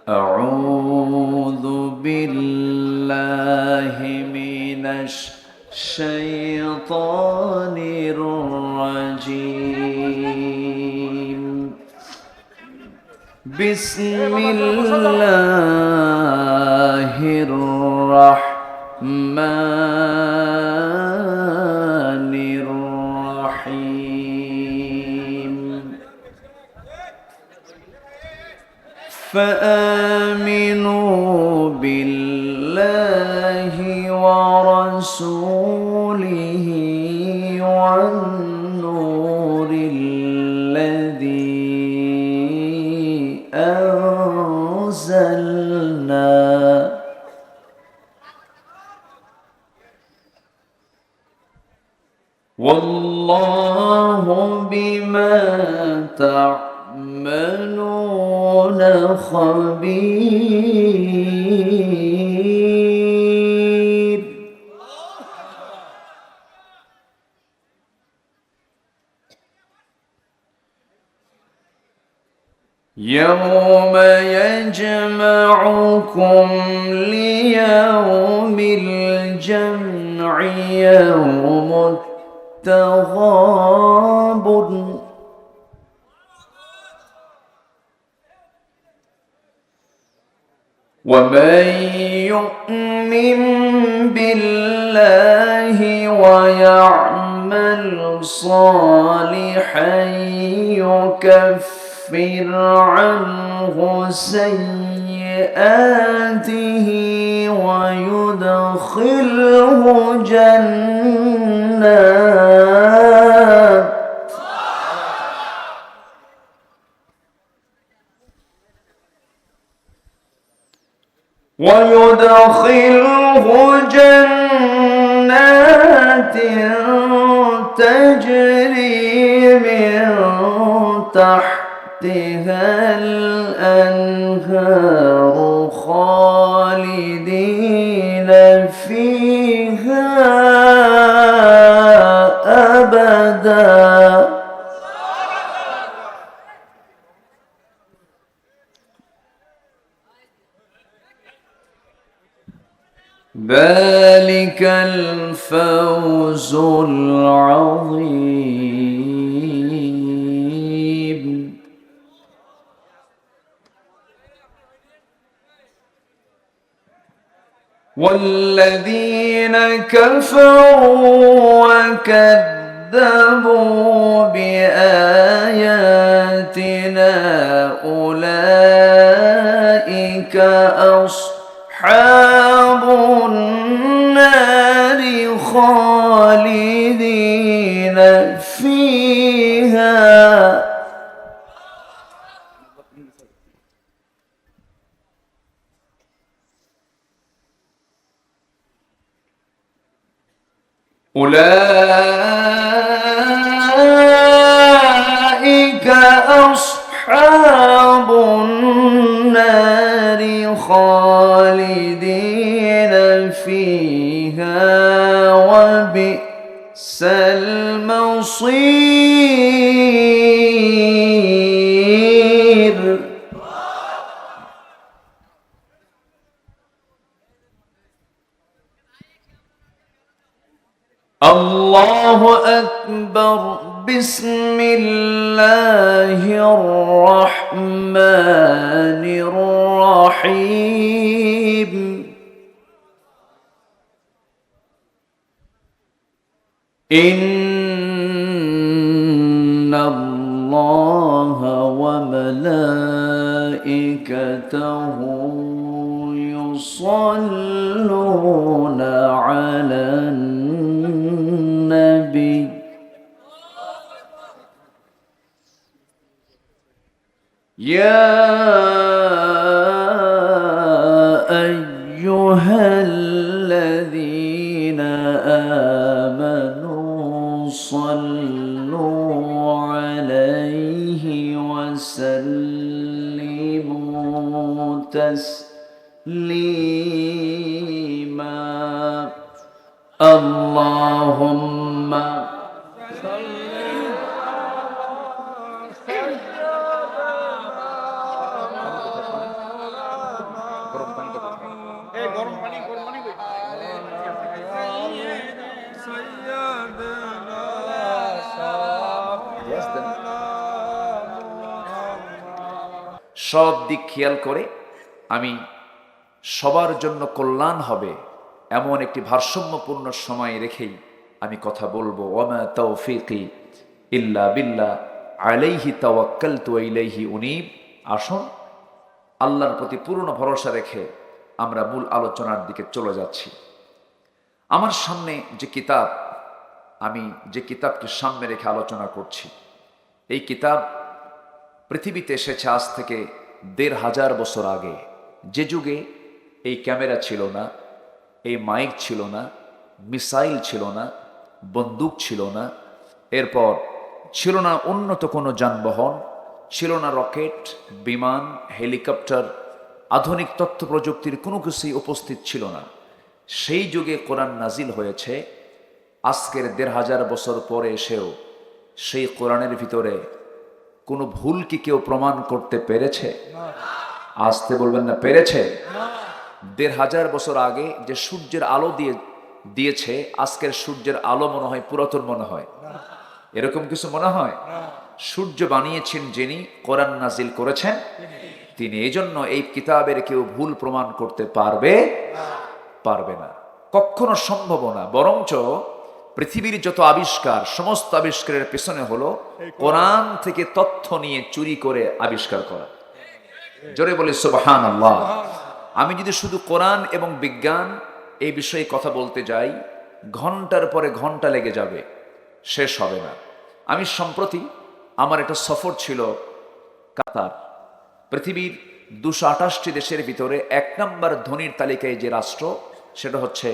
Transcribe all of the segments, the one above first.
أعوذ بالله من الشيطان الرجيم. بسم الله الرحمن الرحيم. فآمنوا بالله ورسوله والنور الذي أنزلنا والله بما تعملون خبير. يوم يجمعكم ليوم الجمع يوم التغابن ومن يؤمن بالله ويعمل صالحا يكفر عنه سيئاته ويدخله جنات تجري من تحتها الأنهار خالدين فيها أبدا. ذلك الفوز العظيم. والذين كفروا وكذبوا بآياتنا أولئك أصحاب النار خالدين فيها. أولئك أصحاب النار خالدين فيها وبئس المصير. الله أكبر. بسم الله الرحمن الرحيم. إن الله وملائكته يصلون على النبي يا أيها الذين آمنوا صلوا عليه وسلموا تسليما. اللهم সব দিক খেয়াল করে আমি সবার জন্য কল্যাণ হবে এমন একটি ভারসাম্যপূর্ণ সময় রেখেই আমি কথা বলবো। ওয়ামা তাওফীকি ইল্লা বিল্লাহ আলাইহি তাওয়াক্কালতু ওয়া ইলাইহি উনীব। আসুন আল্লাহর প্রতি পূর্ণ ভরসা রেখে আমরা মূল আলোচনার দিকে চলে যাচ্ছি। আমার সামনে যে কিতাব, আমি যে কিতাবকে সামনে রেখে আলোচনা করছি, এই কিতাব পৃথিবীতে এসেছে আজ থেকে ১৫০০ বছর আগে। যে যুগে এই ক্যামেরা ছিল না, এই মাইক ছিল না, মিসাইল ছিল না, বন্দুক ছিল না, এরপর ছিল না উন্নত কোনো যানবাহন, ছিল না রকেট, বিমান, হেলিকপ্টার, আধুনিক তথ্য প্রযুক্তির কোনো কিছুই উপস্থিত ছিল না। সেই যুগে কোরআন নাজিল হয়েছে। আজকের ১৫০০ বছর পরে এসেও সেই কোরআনের ভিতরে কোনো ভুল কি কেউ প্রমাণ করতে পেরেছে? আসতে বলবেন না, পেরেছে? ১৫০০ বছর আগে যে সূর্যের আলো দিয়েছে, আজকের সূর্যের আলো মনে হয় পুরাতন মনে হয়, এরকম কিছু মনে হয়? সূর্য বানিয়েছেন যিনি, কোরআন নাজিল করেছেন তিনি। এই জন্য এই কিতাবের কেউ ভুল প্রমাণ করতে পারবে না, কখনো সম্ভব না। বরঞ্চ পৃথিবীর যত আবিষ্কার, সমস্ত আবিষ্কারের পেছনে হলো কোরআন থেকে তথ্য নিয়ে চুরি করে আবিষ্কার করা। জোরে বলি সুবহানাল্লাহ। আমি যদি শুধু কোরআন এবং বিজ্ঞান এই বিষয়ে কথা বলতে যাই, ঘন্টার পরে ঘন্টা লেগে যাবে, শেষ হবে না। আমি সম্প্রতি আমার একটা সফর ছিল কাতার। পৃথিবীর ২২৮টি দেশের ভিতরে ১ নম্বর ধনীর তালিকায় যে রাষ্ট্র, সেটা হচ্ছে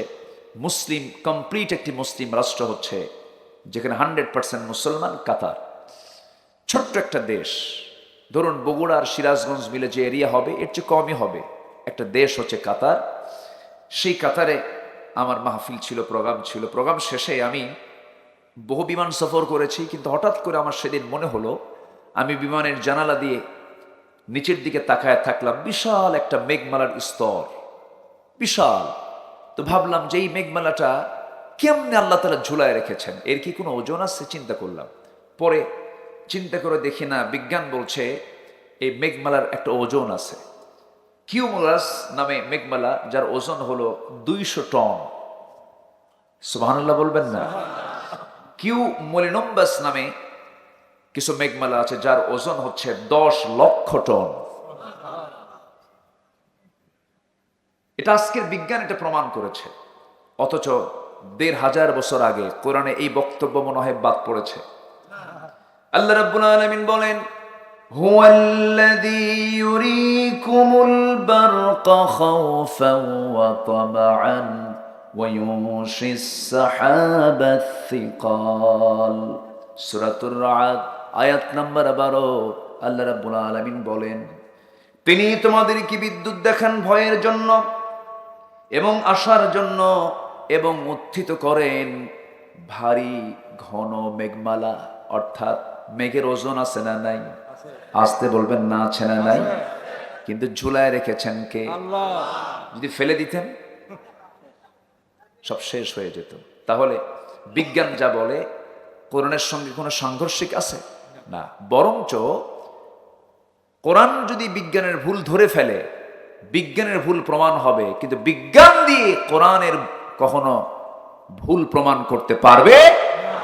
মুসলিম, কমপ্লিট একটি মুসলিম রাষ্ট্র হচ্ছে, যেখানে 100% মুসলমান, কাতার। ছোট্ট একটা দেশ, ধরুন বগুড়া আর সিরাজগঞ্জ মিলে যে এরিয়া হবে এর চেয়ে কমই হবে, একটা দেশ হচ্ছে কাতার। সেই কাতারে আমার মাহফিল ছিল, প্রোগ্রাম ছিল। প্রোগ্রাম শেষে আমি বহু বিমান সফর করেছি, কিন্তু হঠাৎ করে আমার সেদিন মনে হলো, আমি বিমানের জানালা দিয়ে নিচের দিকে তাকায় থাকলাম, বিশাল একটা মেঘমালার স্তর, বিশাল। তো ভাবলাম যে এই মেঘমালাটা কেমনে আল্লাহ তাআলা ঝুলায় রেখেছেন, এর কি কোনো ওজন আছে? চিন্তা করলাম। পরে চিন্তা করে দেখি না, বিজ্ঞান বলছে এই মেঘমালার একটা ওজন আছে। কিউমুলাস নামে মেঘমালা, যার ওজন হলো ২০০ টন। সুবহানাল্লাহ বলবেন না? কিউমুলিনুম্বাস নামে কিছু মেঘমালা আছে যার ওজন হচ্ছে ১০ লক্ষ টন। এটা আজকের বিজ্ঞান এটা প্রমাণ করেছে। অথচ ১৫০০ বছর আগে কোরআনে এই বক্তব্য মনে হয় বাদ পড়েছে। আল্লাহ রাব্বুল আলামিন বলেন, হুয়াল্লাযী ইউরীকুমুল বারকা খাওফান ওয়া তামআন ওয়া ইউনশিস সাহাবাস সিকাল। সূরাতুর রা'দ আয়াত নাম্বার ১২। আল্লাহ রাব্বুল আলামিন বলেন, তিনি তোমাদেরকে বিদ্যুৎ দেখান ভয়ের জন্য এবং আশার জন্য, এবং উত্থিত করেন ভারী ঘন মেঘমালা। অর্থাৎ মেঘের ওজন আছে না নাই? আসতে বলবেন না, আছে না নাই? কিন্তু ঝুলায় রেখেছেন কে? আল্লাহ। যদি ফেলে দিতেন সব শেষ হয়ে যেত। তাহলে বিজ্ঞান যা বলে কোরআনের সঙ্গে কোনো সাংঘর্ষিক আছে না। বরঞ্চ কোরআন যদি বিজ্ঞানের ভুল ধরে ফেলে, বিজ্ঞানের ভুল প্রমাণ হবে, কিন্তু বিজ্ঞান দিয়ে কোরআনের কখনো ভুল প্রমাণ করতে পারবে না।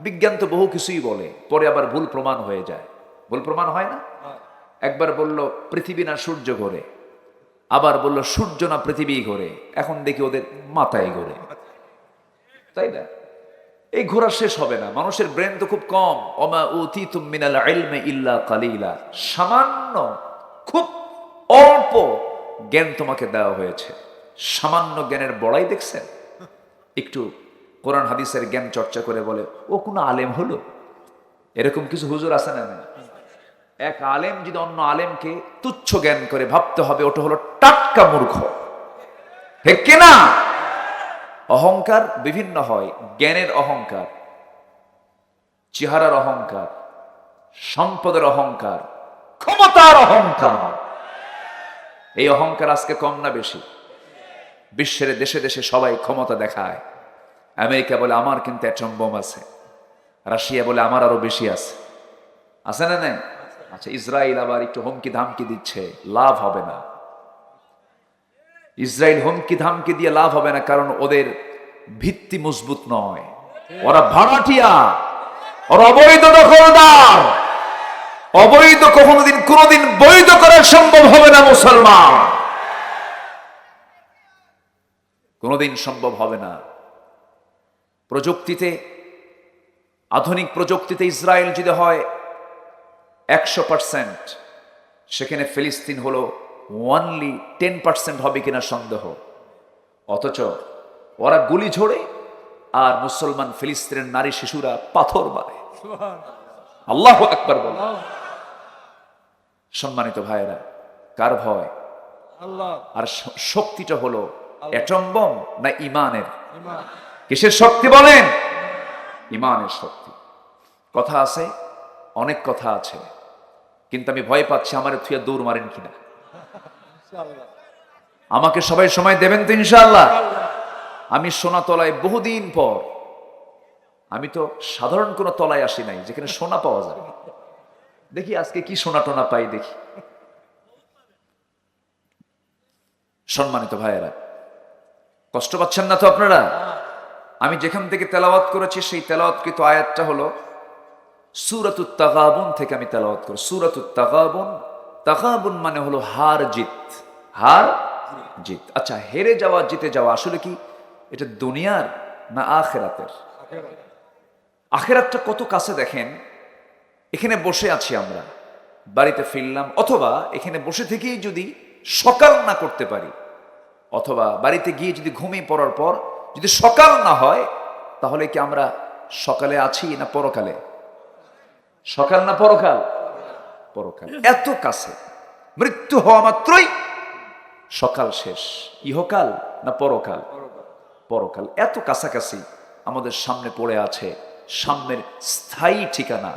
বিজ্ঞান তো বহু কিছুই বলে, পরে আবার ভুল প্রমাণ হয়ে যায়। ভুল প্রমাণ হয় না? একবার বলল পৃথিবী না সূর্য ঘোরে, আবার বলল সূর্য না পৃথিবী ঘোরে। এখন দেখি ওদের মাথায় ঘোরে, তাই না? এই ঘোরা শেষ হবে না। মানুষের ব্রেন তো খুব কম। ওমা উতিতুম মিনাল ইলমি ইল্লা কালিলা। সামান্য, খুব অল্প জ্ঞান তোমাকে দেওয়া হয়েছে। সামান্য জ্ঞানের বড়াই দেখছেন? একটু কোরআন হাদিসের জ্ঞান চর্চা করে বলে ও কোনো আলেম হলো, এরকম কিছু হুজুর আছে না? এক আলেম যদি অন্য আলেমকে তুচ্ছ জ্ঞান করে, ভাবতে হবে ওটা হলো টাটকা মূর্খ। ঠিক কিনা? অহংকার বিভিন্ন হয়। জ্ঞানের অহংকার, চেহারার অহংকার, সম্পদের অহংকার, ক্ষমতার অহংকার। এই অহংকার আজকে কম না বেশি? বিশ্বের দেশে দেশে সবাই ক্ষমতা দেখায়। আমেরিকা বলে আমার কিন্তু অ্যাটম বোম আছে, রাশিয়া বলে আমার আরো বেশি আছে। আছে না নাই? আচ্ছা, ইসরায়েল আবার একটু হুমকি ধামকি দিচ্ছে, লাভ হবে না। ইসরায়েল হুমকি ধামকি দিয়ে লাভ হবে না, কারণ ওদের ভিত্তি মজবুত নয়, ওরা ভাড়াটিয়া, ওরা অবৈধ দখলদার। অবৈধ কোনোদিন বৈধ করা সম্ভব হবে না মুসলমান, কোনোদিন সম্ভব হবে না। প্রযুক্তিতে, আধুনিক প্রযুক্তিতে ইসরায়েল যদি হয় 100%, সেখানে ফিলিস্তিন হলো অনলি 10% হবে কিনা সন্দেহ। অথচ ওরা গুলি ছোড়ে আর মুসলমান ফিলিস্তিনের নারী শিশুরা পাথর মারে। আল্লাহু আকবার বল। সম্মানিত ভাইয়েরা, কার ভয়? আল্লাহ। আর শক্তিটা হলো অ্যাটম বম না ইমানের? কিসের শক্তি বলেন? ইমানের শক্তি। কথা আছে, অনেক কথা আছে, কিন্তু আমি ভয় পাচ্ছি আমার থুয়া দৌড় মারেন কিনা। আমাকে সবাই সময় দেবেন তো ইনশাআল্লাহ? আমি সোনা তলায় বহুদিন পর, আমি তো সাধারণ কোনো তলায় আসি নাই যেখানে সোনা পাওয়া যায়। দেখি আজকে কি সোনা টোনা পাই দেখি। সম্মানিত ভাইয়েরা, কষ্ট পাচ্ছেন না তো আপনারা? আমি যেখান থেকে তেলাওয়াত করেছি সেই তেলাওয়াতকৃত আয়াতটা হলো সূরাতুত তাগাবুন থেকে আমি তেলাওয়াত করি। সূরাতুত তাগাবুন, তাগাবুন মানে হলো হার জিত, হার জিত। আচ্ছা, হেরে যাওয়া জিতে যাওয়া আসলে কি এটা দুনিয়ার না আখিরাতের? আখিরাতটা কত কাছে দেখেন। এখানে বসে আছি আমরা, বাড়িতে ফিরলাম, অথবা এখানে বসে থেকেই যদি সকাল না করতে পারি, অথবা বাড়িতে গিয়ে যদি ঘুমিয়ে পড়ার পর যদি সকাল না হয়, তাহলে কি আমরা সকালে আছি না পরকালে? সকাল না পরকাল? পরকাল। এত কাছে, মৃত্যু হওয়া মাত্রই সকাল শেষ। ইহকাল না পরকাল? পরকাল। এত কাছাকাছি আমাদের সামনে পড়ে আছে, সামনের স্থায়ী ঠিকানা।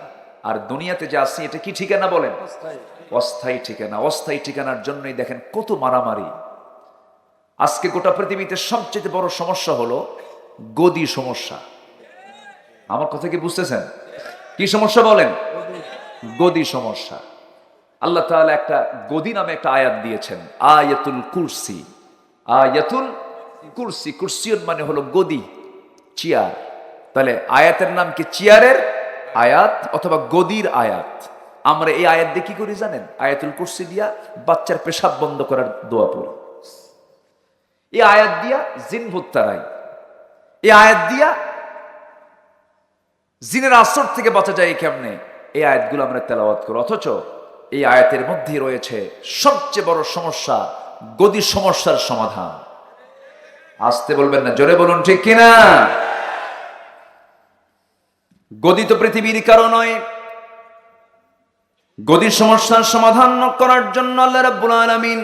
আর দুনিয়াতে যে আছি এটা কি ঠিকানা বলেন? অস্থায়ী ঠিকানা। অস্থায়ী ঠিকানার জন্যই দেখেন কত মারামারি। আজকে গোটা পৃথিবীতে সবচেয়ে বড় সমস্যা হলো গদি সমস্যা। আমার কথা কি বুঝতেছেন? কি সমস্যা বলেন? গদি সমস্যা। আল্লাহ তাআলা একটা গদি নামে একটা আয়াত দিয়েছেন, আয়াতুল কুরসি। আয়াতুল কুরসি, কুরসিয়ত মানে হলো গদি, চেয়ার। তাহলে আয়াতের নাম কি? চেয়ারের আয়াত অথবা গদির আয়াত। আমরা এই আয়াত দিয়ে কি করি জানেন? আয়াতুল কুরসি দিয়া বাচ্চার পেশাব বন্ধ করার দোয়া পড়ি। এই আয়াত দিয়া জিন ভূত তাড়াই। এই আয়াত দিয়া জিনের আসর থেকে বাঁচা যায় কেমনে, এই আয়াতগুলো আমরা তেলাওয়াত করি। অথচ এই আয়াতের মধ্যে রয়েছে সবচেয়ে বড় সমস্যা, গদি সমস্যার সমাধান। আসতে বলবেন না, জোরে বলুন ঠিক কিনা? গদি তো পৃথিবীর কারো নয়। গদি সমস্যার সমাধান করার জন্য আল্লাহ রাব্বুল আলামিন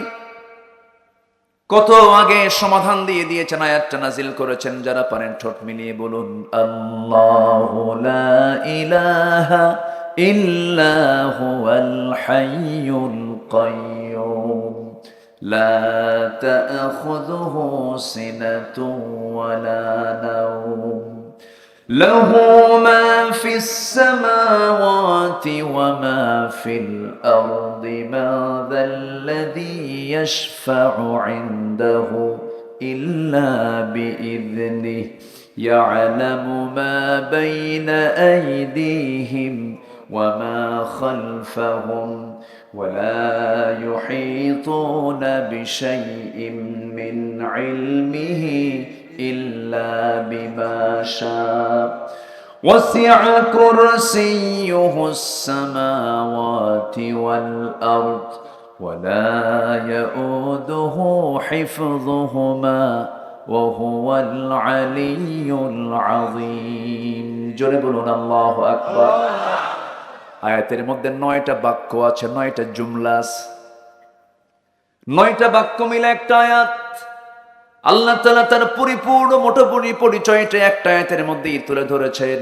কত আগে সমাধান দিয়ে দিয়েছেন, আয়াতটা নাজিল করেছেন। যারা পারেন ঠোঁট মিলিয়ে বলুন, আল্লাহু লা ইলাহা ইল্লা হুয়াল হাইয়ুল কাইয়্যুম লা তা'খুযুহু সিনাতুন ওয়ালা নাওম লাহু মা ফিস সামাওয়াতি ওয়া মা ফিল আরদি মা যাল্লাযী ইয়াশফা'ু 'ইনদাহু ইল্লা বিইذনিহি ইয়া'লামু মা বাইনা আইদিহিম ওয়া মা খালফাহুম ওয়া লা ইউহীতুনা বিশাইইন মিন 'ইলমিহি إلا بما شاء وسع كرسيه السماوات والأرض ولا يؤوده حفظهما وهو العلي العظيم জোরে বলুন আল্লাহু আকবার। আয়াতের মধ্যে 9টা বাক্য আছে, 9টা জুমলা আছে, 9টা বাক্য মিলে একটা আয়াত। আল্লাহ তাআলা তার পরিপূর্ণ মোটামুটি পরিচয়টা একটা আয়াতের মধ্যেই তুলে ধরেছেন।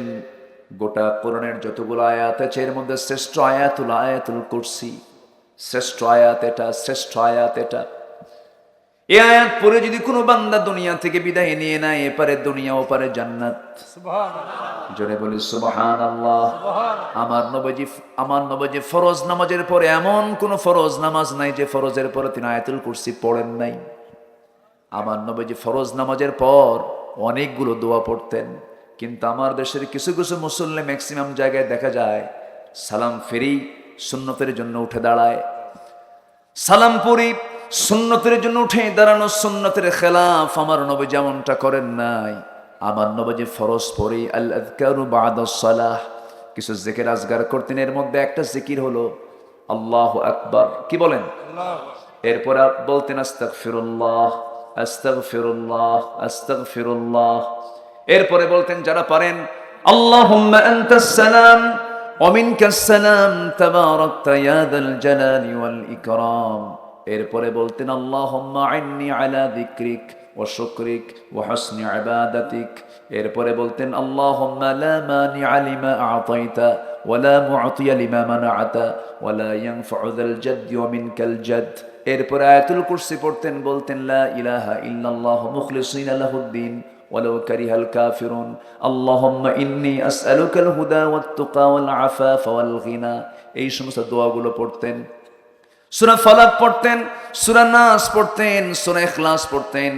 গোটা কোরআনের যতগুলো আয়াত আছে এর মধ্যে শ্রেষ্ঠ আয়াতুল কুরসি। শ্রেষ্ঠ আয়াত এটা, শ্রেষ্ঠ আয়াত এটা। এই আয়াত পড়ে যদি কোনো বান্দা দুনিয়া থেকে বিদায় নিয়ে নেয়, এপারে দুনিয়া ওপারে জান্নাত। জোরে বলি সুবহানাল্লাহ। আমার নবীজি ফরজ নামাজের পরে এমন কোন ফরজ নামাজ নাই যে ফরজের পরে তিনি আয়াতুল কুরসি পড়েন নাই। আমার নবীজি ফরজ নামাজের পর অনেকগুলো দোয়া পড়তেন, কিন্তু আমার দেশের কিছু কিছু মুসল্লি ম্যাক্সিমাম জায়গায় দেখা যায় সালাম ফেরি সুন্নতের জন্য উঠে দাঁড়ায়, সালাম পড়ি সুন্নতের জন্য উঠে দাঁড়ানো সুন্নতের খেলাফ আমার নবী যেমনটা করেন নাই। আমার নবীজি ফরজ পড়ি আল আযকারু বাদাস সালাহ, কিছু জিকির আজগার করতেন। এর মধ্যে একটা জিকির হলো আল্লাহু আকবার। কি বলেন? এরপর বলতেন আস্তাগফিরুল্লাহ আস্তাগফিরুল্লাহ আস্তাগফিরুল্লাহ। এরপরে বলতেন যারা পারেন আল্লাহুম্মা আনতাস সালাম ওয়া মিনকাস সালাম তাবারাকতা ইয়া যাল জালালি ওয়াল ইকরাম। এরপরে বলতেন আল্লাহুম্মা আইন্নি আলা যিকরিক ওয়া শুকরিক ওয়া হুসনি ইবাদাতিক। এরপরে বলতেন আল্লাহুম্মা লা মানিআ লিমা আ'তাইতা ওয়া লা মু'তিয়া লিমা মানা'তা ওয়া লা ইয়ানফা'ু যাল জাদ্দি ওয়া মিনকাল জাদ। এরপরে আয়াতুল কুরসি পড়তেন, বলতেন লা ইলাহা ইল্লাল্লাহ মুখলিসিনা লাহুদ্দিন ওয়ালাউ কারিহাল কাফিরুন। আল্লাহুম্মা ইন্নী আসআলুকাল হুদা ওয়াত তুকা ওয়াল আফাফা ওয়াল গিনা। এই সমস্ত দোয়াগুলো পড়তেন। সূরা ফালাক পড়তেন, সূরা নাস পড়তেন, সূরা ইখলাস পড়তেন।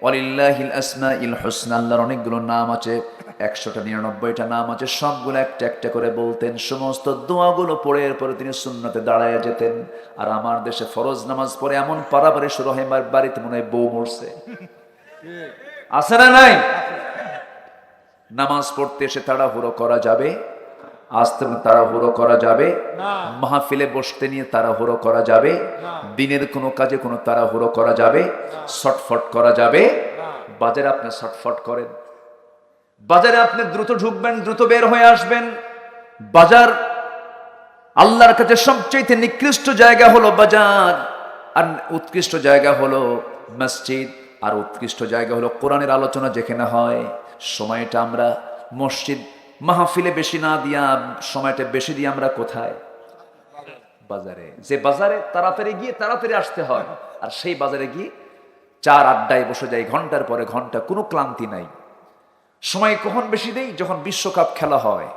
ওয়ালিল্লাহিল আসমাউল হুসনা, আল্লাহর অনেকগুলো নাম আছে, 199টা নাম আছে, সবগুলো একটা একটা করে বলতেন। সমস্ত দোয়াগুলো পড়ে এরপরে তিনি সুন্নতে দাঁড়ায় যেতেন। আর আমার দেশে ফরজ নামাজ পড়ে এমন পারাপারে শুরু হয়, বাড়িতে মনে হয় বউ মরছে, আছে না নাই? নামাজ পড়তে এসে তাড়াহুড়ো করা যাবে? আসতে তাড়াহুড়ো করা যাবে? মাহফিলে বসতে নিয়ে তাড়াহুড়ো করা যাবে? দিনের কোনো কাজে কোনো তাড়াহুড়ো করা যাবে? শর্টফট করা যাবে? বাজারে আপনি শর্টফট করেন, বাজারে আপনি দ্রুত ঢুকবেন, দ্রুত বের হয়ে আসবেন। বাজার আল্লাহর কাছে সবচেয়ে নিকৃষ্ট জায়গা হলো বাজার, আর উৎকৃষ্ট জায়গা হলো মসজিদ, আর উৎকৃষ্ট জায়গা হলো কোরআনের আলোচনা যেখানে হয়। সময়টা আমরা মসজিদ মাহফিলে বেশি না দিয়া সময়টা বেশি দিয়ে আমরা কোথায়? বাজারে। যে বাজারে তাড়াতাড়ি গিয়ে তাড়াতাড়ি আসতে হয়, আর সেই বাজারে গিয়ে চার আড্ডায় বসে যায় ঘন্টার পরে ঘন্টা, কোনো ক্লান্তি নাই। সময় কখন বেশি দেই? যখন বিশ্বকাপ খেলা হয়,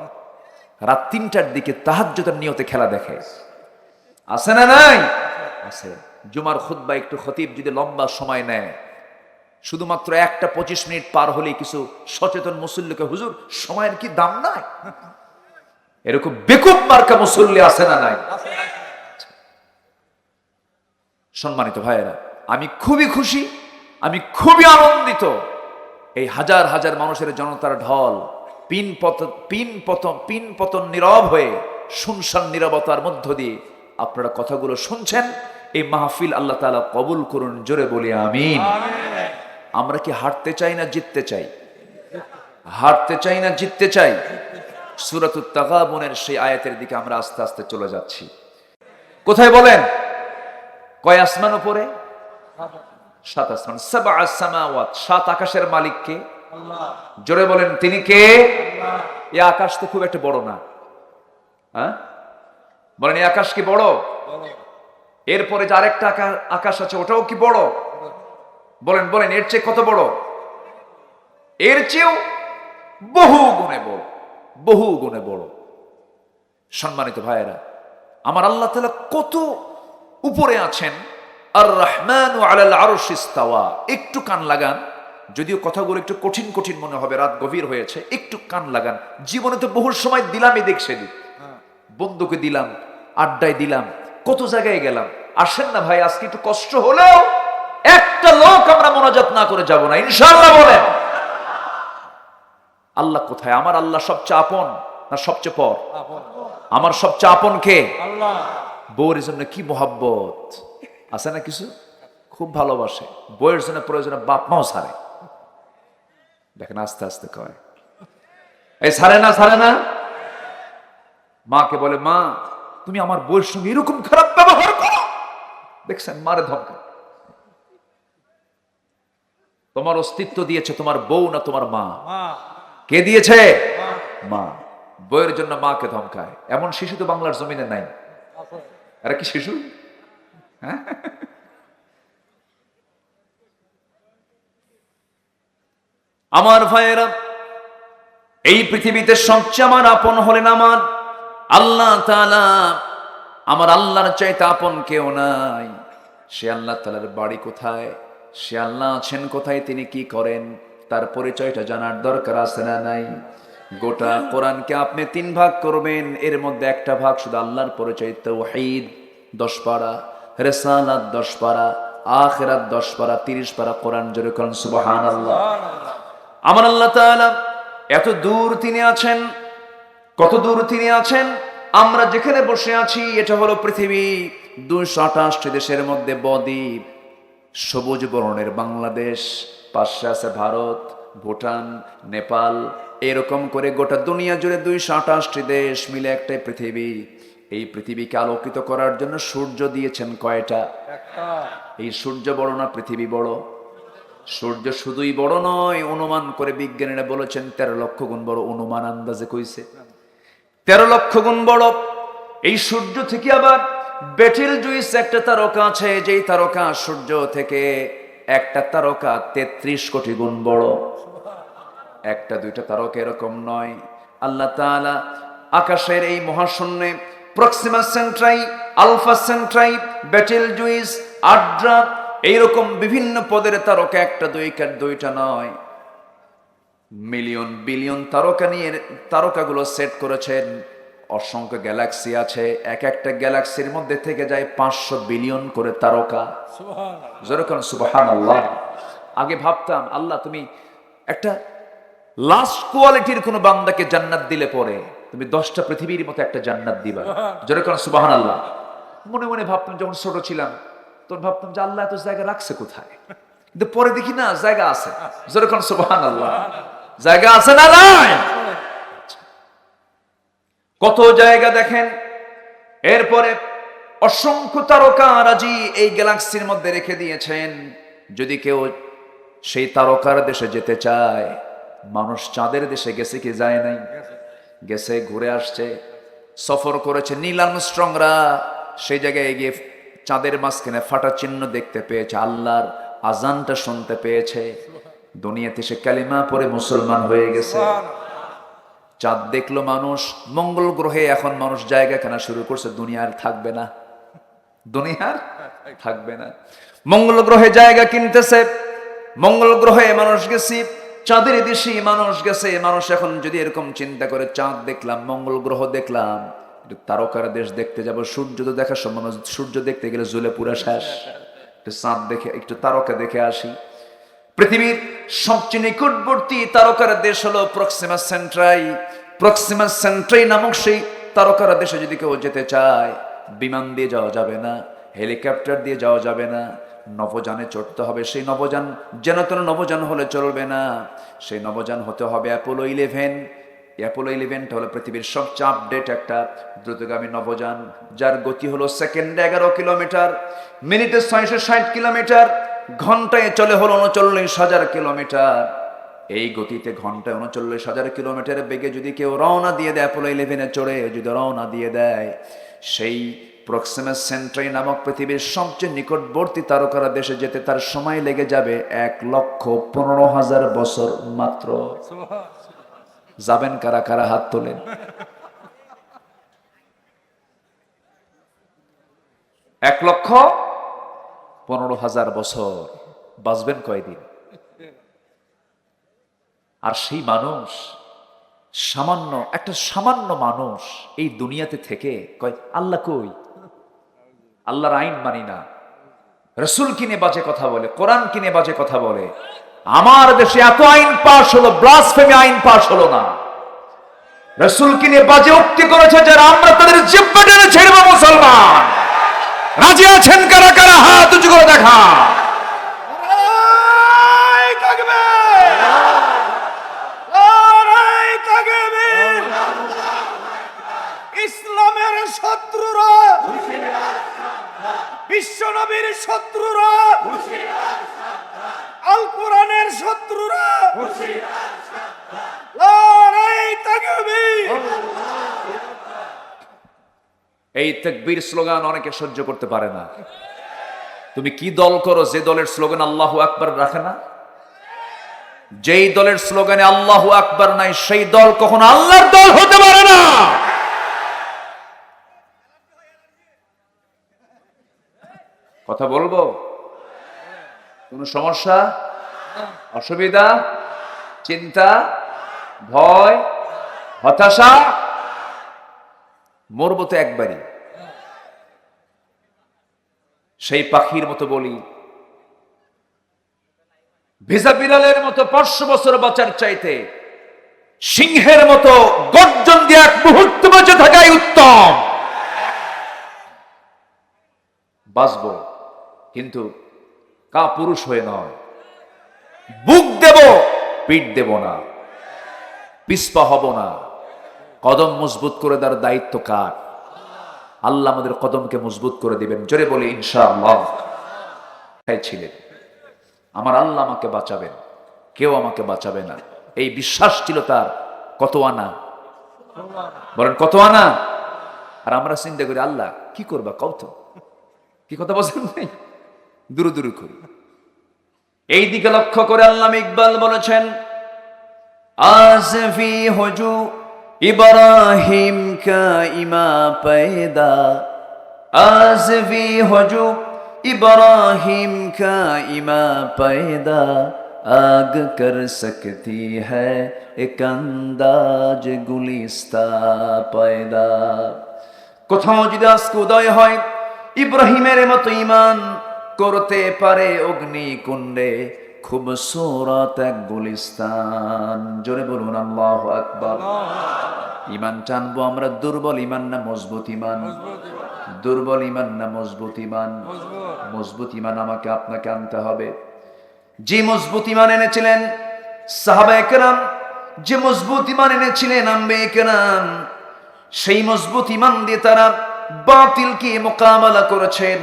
রাত 3টার দিকে তাহাজ্জুদের নিয়তে খেলা দেখে, আছে না নাই? আছে। জুমার খুতবা একটু খতিব যদি লম্বা সময় নেয়, শুধুমাত্র 1টা 25 মিনিট পার হলেই কিছু সচেতন মুসল্লিকে, হুজুর সময়ের কি দাম নাই? এরকম বেকুব মার্কা মুসল্লি আছে না নাই? সম্মানিত ভাইয়েরা, আমি খুবই খুশি, আমি খুবই আনন্দিত। এই হাজার হাজার মানুষের জনতার ঢল পিন পতন নীরব হয়ে শুনশান নীরবতার মধ্য দিয়ে আপনারা কথাগুলো শুনছেন। এই মাহফিল আল্লাহ তাআলা কবুল করুন, জোরে বলি আমিন। আমরা কি হারতে চাই না জিততে চাই? হারতে চাই না জিততে চাই? সূরাতুত তাগাবুনের সেই আয়াতের দিকে আমরা আস্তে আস্তে চলে যাচ্ছি। কোথায় বলেন? কয় আসমান উপরে? 7 আসমান। সাবআ সামাওয়াত, 7 আকাশের মালিক কে? আল্লাহ। জোরে বলেন তিনি কে? আল্লাহ। এই আকাশ তো খুব একটা বড় না, হ্যাঁ বলেন? এই আকাশ কি বড়? এরপরে যে আরেকটা আকাশ আছে, ওটাও কি বড়? বলেন বলেন, এর চেয়ে কত বড়? এর চেয়েও বহু গুণে বড়, বহু গুণে বড়। সম্মানিত ভাইয়েরা, আমার আল্লাহ তাআলা কত উপরে আছেন। আর রহমানু আলাল আরশি ইস্তাওয়া। একটু কান লাগান, যদিও কথাগুলো একটু কঠিন কঠিন মনে হবে, রাত গভীর হয়েছে, একটু কান লাগান। জীবনে তো বহু সময় দিলাম এদিক সেদিক, বন্ধুকে দিলাম, আড্ডায় দিলাম, কত জায়গায় গেলাম। আসেন না ভাই, আজকে একটু কষ্ট হলেও একটা লোক আমরা মোনাজাত না করে যাব না, ইনশাআল্লাহ। বলেন আল্লাহ কোথায়? আমার আল্লাহ সবচেয়ে আপন না সবচেয়ে পর? আমার সবচেয়ে আপন কে? আল্লাহ। বউয়ের জন্য কি মোহাব্বত আছে না কিছু, খুব ভালোবাসে। বউয়ের জন্য প্রয়োজনে বাপ মাও ছাড়ে। দেখেন আস্তে আস্তে কয়, এই ছাড়ে না, ছাড়ে না। মাকে বলে, মা তুমি আমার বউয়ের সঙ্গে এরকম খারাপ ব্যবহার করো। দেখছেন, মারে ধমকা। তোমার অস্তিত্ব দিয়েছে তোমার বউ না তোমার মা? কে দিয়েছে? মা। বউয়ের জন্য মাকে ধমকায়। এমন শিশু তো বাংলার জমিনে নাই। এরা কি শিশু? হ্যাঁ, আমার ভাইয়েরা, এই পৃথিবীতে সবচেয়ে আমার আপন হলেন আমার আল্লাহ তাআলা। আমার আল্লাহর চাইতে আপন কেউ নাই। সে আল্লাহ তাআলার বাড়ি কোথায়, সে আল্লাহ আছেন কোথায়, তিনি কি করেন, তার পরিচয়টা জানার দরকার আছে না নাই? গোটা কোরআনকে আপনি 3 ভাগ করবেন, এর মধ্যে একটা ভাগ শুধু আল্লাহর পরিচয়, তাওহীদ 10 পারা, রিসালাত 10 পারা, আখিরাত 10 পারা, 30 পারা কোরআন। জোরে কোরআন সুবহানাল্লাহ। আমার আল্লাহ তাআলা এত দূর তিনি আছেন, কত দূর তিনি আছেন। আমরা যেখানে বসে আছি এটা হলো পৃথিবী, 228 দেশের মধ্যে বদ্বীপ, সবুজ বর্ণের বাংলাদেশ, পাশে আছে ভারত, ভুটান, নেপাল, এরকম করে গোটা দুনিয়া জুড়ে 228 দেশ মিলে একটাই পৃথিবী। এই পৃথিবীকে আলোকিত করার জন্য সূর্য দিয়েছেন কয়টা? এই সূর্য বড় না পৃথিবী বড়? সূর্য শুধুই বড় নয়, অনুমান করে বিজ্ঞানীরা বলেছেন 13 লক্ষ গুণ বড়। অনুমান আন্দাজে কইছে 13 লক্ষ গুণ বড়। এই সূর্য থেকে আবার বেটেল জুইস একটা তারকা আছে, যেই তারকা সূর্য থেকে একটা তারকা 33 কোটি গুণ বড়। একটা দুইটা তারকা এরকম নয়। আল্লাহ তাআলা আকাশের এই মহাশূন্যে Proxima Centauri, Alpha Centauri, Betelgeuse, আড্রা, এইরকম বিভিন্ন পদের তারকা একটা দুইটা নয়, মিলিয়ন বিলিয়ন তারকা নিয়ে তারকাগুলো সেট করেছেন। অসংখ্য গ্যালাক্সি আছে, এক একটা গ্যালাক্সির মধ্যে থেকে যায় 500 বিলিয়ন করে তারকা। যেরকম সুবহানাল্লাহ। আগে ভাবতাম আল্লাহ তুমি একটা লাস্ট কোয়ালিটির কোন বান্দাকে জান্নাত দিলে পরে তুমি 10টা পৃথিবীর মতো একটা জান্নাত দিবা। যেরকম সুবহানাল্লাহ। মনে মনে ভাবতাম যখন ছোট ছিলাম, তখন ভাবতাম যে আল্লাহ এত জায়গা রাখছে কোথায়, কিন্তু পরে দেখি না জায়গা আছে। যেরকম সুবহানাল্লাহ, জায়গা আছে না নাই? কত জায়গা দেখেন। এরপরে অসংখ্য তারকারাজি এই গ্যালাক্সির মধ্যে রেখে দিয়েছেন। যদি কেউ সেই তারকার দেশে যেতে চায়, মানুষ চাঁদের দেশে গেছে কি যায় নাই? গেছে, ঘুরে আসছে, সফর করেছে। নীল আর্মস্ট্রংরা সেই জায়গায় গিয়ে চাঁদের মাঝখানে ফাটা চিহ্ন দেখতে পেয়েছে, আল্লাহর আজানটা শুনতে পেয়েছে। দুনিয়াতে সে কালিমা পড়ে মুসলমান হয়ে গেছে। চাঁদ দেখলো মানুষ। মঙ্গল গ্রহে এখন মানুষ জায়গা কেনা শুরু করছে, দুনিয়ার থাকবে না, দুনিয়ার থাকবে না। মঙ্গল গ্রহে জায়গা কিনতেছে। মঙ্গল গ্রহে মানুষ গেছি, চাঁদের দেশে মানুষ গেছে। মানুষ এখন যদি এরকম চিন্তা করে, চাঁদ দেখলাম, মঙ্গল গ্রহ দেখলাম, একটু তারকার দেশ দেখতে যাব। সূর্য তো দেখার সম্ভব, সূর্য দেখতে গেলে জ্বলে পুরা শেষ। একটু চাঁদ দেখে, একটু তারকা দেখে আসি। পৃথিবীর সবচেয়ে নিকটবর্তী তারকার দেশ হলো প্রক্সিমা সেন্ট্রাই। প্রক্সিমা সেন্ট্রাই নামক সেই তারকার দেশে যদি কেউ যেতে চায়, বিমান দিয়ে যাওয়া যাবে না, হেলিকপ্টার দিয়ে যাওয়া যাবে না, নভোযানে চড়তে হবে। সেই নভোযান যেন তেন নভোযান হলে চলবে না, সেই নভোযান হতে হবে অ্যাপোলো 11। অ্যাপোলো 11টা হলো পৃথিবীর সবচেয়ে আপডেট একটা দ্রুতগামী নভোযান, যার গতি হলো সেকেন্ডে 11 কিলোমিটার, মিনিটে 660 কিলোমিটার, ঘন্টায় চলে হলো 39,000 কিলোমিটার। এই গতিতে ঘন্টায় 39,000 কিলোমিটার বেগে যদি কেউ রওনা দিয়ে দেয়, অ্যাপোলো 11-এ চড়ে যদি রওনা দিয়ে দেয়, সেই প্রক্সিমা সেন্ট্রাই নামক পৃথিবীর সবচেয়ে নিকটবর্তী তারকার দেশে যেতে তার সময় লেগে যাবে 1,15,000 বছর মাত্র। যাবেন কারা কারা? হাত তোলেন। 1,15,000 বছর বাঁচবেন কয়দিন? আর সেই মানুষ, সামান্য মানুষ এই দুনিয়াতে থেকে কয় আল্লাহ কই? আল্লাহর আইন মানি না, রসুল কিনে বাজে কথা বলে, কোরআন কিনে বাজে কথা বলে। আমার দেশে এত আইন পাশ হলো, ব্লাসফেমি আইন পাশ হলো না। রসুল কিনে বাজে উক্তি করেছে যারা, আমরা তাদের জিহ্বা টেনে ছেড়ব। মুসলমান রাজি আছেন কারা কারা? হাত উঁচু করে দেখা। ইসলামের শত্রুরা, বিশ্বনবীর শত্রুরা, আল কোরআনের শত্রুরা, লড়াই তাকবীর। এই তাকবীর স্লোগান অনেকে সহ্য করতে পারে না। তুমি কি দল করো যে দলের স্লোগান আল্লাহু আকবার রাখে না? যেই দলের স্লোগানে আল্লাহু আকবার নাই, সেই দল কখনো আল্লাহর দল হতে পারে না। কথা বলবো? কোন সমস্যা, অসুবিধা, চিন্তা, ভয়, হতাশা? মরবো তো একবারই। সেই পাখির মতো বলি, ভিজা বিড়ালের মতো 500 বছর বাঁচার চাইতে সিংহের মতো গর্জন দিয়ে এক মুহূর্ত বেঁচে থাকাই উত্তম। বাঁচবো, কিন্তু কাপুরুষ হয়ে নয়। বুক দেব, পিঠ দেব না, পিছপা হব না। কদম মজবুত করে দেওয়ার দায়িত্ব কার? আল্লাহ আমাদের কদমকে মজবুত করে দিবেন। জোরে বলি ইনশাআল্লাহ। ছিলেন আমার আল্লাহ আমাকে বাঁচাবেন, কেউ আমাকে বাঁচাবে না, এই বিশ্বাস ছিল তার। কত আনা বলেন, কত আনা? আর আমরা চিন্তা করি আল্লাহ কি করবা, কত কি কথা বলছেন নাই, দূরে দূরে করি। এই দিকে লক্ষ্য করে আল্লামা ইকবাল বলেছেন, আজফি হজু ইব্রাহিম কা ইমা পয়দা, আজফি হজু इब्राहिम का इमा पैदा, आग कर सकती है एक अंदाज गुलिस्ता पैदा। কোথাও যদি আজকে উদয় হয় ইব্রাহিমের মতো ইমান করতে পারে অগ্নিকুণ্ডে খুবসুরত এক গুলিস্তান। জোরে বলুন আল্লাহু আকবার। ইমান টানবো আমরা, দুর্বল ইমান না মজবুত ইমান? দুর্বল ইমান না মজবুত ইমান? মজবুত ইমান আমাকে আপনাকে আনতে হবে। যে মজবুত ইমান এনেছিলেন সাহাবায়ে কেরাম, যে মজবুত ইমান এনেছিলেন আম্বিয়ে কেরাম, সেই মজবুত ইমান দিয়ে তারা বাতিলকে মোকাবেলা করেছেন,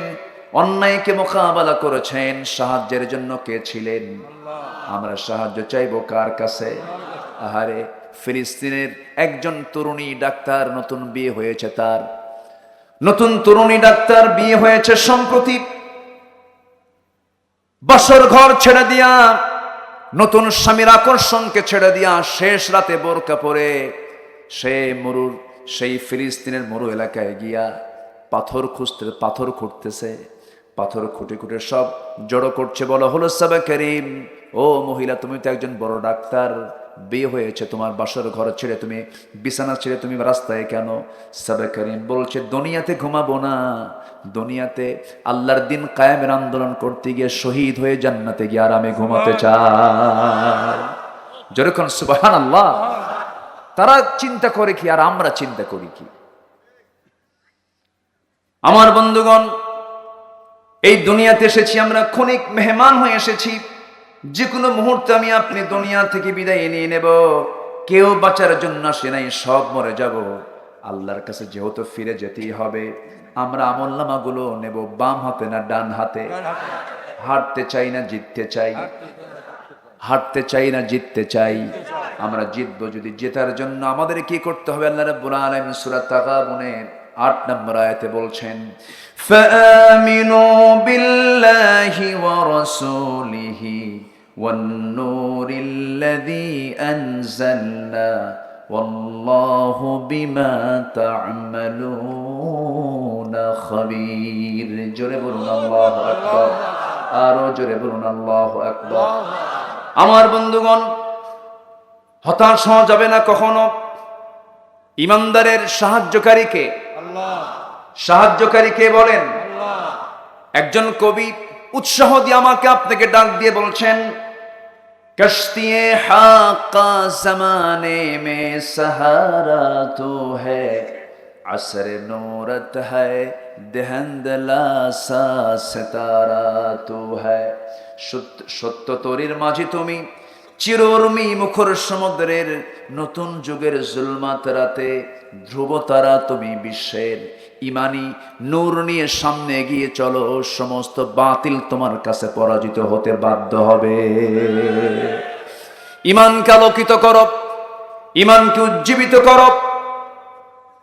অন্যায়কে মোকাবেলা করেছেন। সাহায্যের জন্য কে ছিলেন? আমরা সাহায্য চাইবো কার কাছে? আহারে, ফিলিস্তিনের একজন তরুণী ডাক্তার, নতুন বিয়ে হয়েছে তার, নতুন তরুণী ডাক্তার বিয়ে হয়েছে সম্প্রতি, বাসর ঘর ছেড়ে দিয়া, নতুন স্বামীর আকর্ষণকে ছেড়ে দিয়া শেষ রাতে বোরকা পরে সে মরুর, সেই ফিলিস্তিনের মরু এলাকায় গিয়া পাথর খুঁড়তেছে। পাথর খুঁটে খুঁটে সব জড়ো করছে। বলা হলো সাবা করিম, ও মহিলা, তুমি তো একজন বড় ডাক্তার, বিয়ে হয়েছে তোমার, বাসর ঘর ছেড়ে তুমি, বিছানা ছেড়ে তুমি রাস্তায় কেন? সাবা করিম বলছে, দুনিয়াতে ঘুমাবো না, দুনিয়াতে আল্লাহর দিন কায়েমের আন্দোলন করতে গিয়ে শহীদ হয়ে জান্নাতে গিয়ে আরামে ঘুমাতে চাই। যেরকম সুবহানাল্লাহ। তারা চিন্তা করে কি আর আমরা চিন্তা করি কি? আমার বন্ধুগণ, এই দুনিয়াতে এসেছি আমরা, ক্ষণিক মেহমান হয়ে এসেছি। যে কোনো মুহূর্তে আমি আপনি দুনিয়া থেকে বিদায় নিয়ে নেব। কেউ বাঁচার জন্য আসে নাই, সব মরে যাব। আল্লাহর কাছে যেহেতু ফিরে যেতেই হবে, আমরা আমলনামাগুলো নেব বাম হাতে না ডান হাতে? হাঁটতে চাই না জিততে চাই? হাঁটতে চাই না জিততে চাই? আমরা জিতবো যদি, জেতার জন্য আমাদের কি করতে হবে? আল্লাহ রাব্বুল আলামিন সূরা তাগাবুনের 8 নম্বর আয়াতে বলছেন, ফাআমিনু বিল্লাহি ওয়া রাসূলিহি ওয়ান নূরিল্লাযী আনজালনা ওয়াল্লাহু বিমা তা'মালুনা খাবীর। জোরে বলুন আল্লাহু আকবার। আরো জোরে বলুন আল্লাহু আকবার। আমার বন্ধুগণ, হতাশ হওয়া যাবে না কখনো। ইমানদারের সাহায্যকারীকে সাহায্যকারীকে বলেন। একজন কবি উৎসাহ দিয়ে আমাকে আপনাকে ডাক দিয়ে বলছেন, কশ্তিয়ে হাক্কা জমানে মে সাহারা তো হ্যায়, আসরে নূরত হ্যায় দেহন্দলা সা সিতারা তো হ্যায়। সত্য তরির মাঝে তুমি চিরর্মি মুখর সমুদ্রের, নতুন যুগের জুলমাত রাতে ধ্রুবতারা তুমি বিশ্বের। ইমানি নূর নিয়ে সামনে এগিয়ে চলো, সমস্ত বাতিল তোমার কাছে পরাজিত হতে বাধ্য হবে। ইমানকে আলোকিত করো, ইমানকে উজ্জীবিত করো,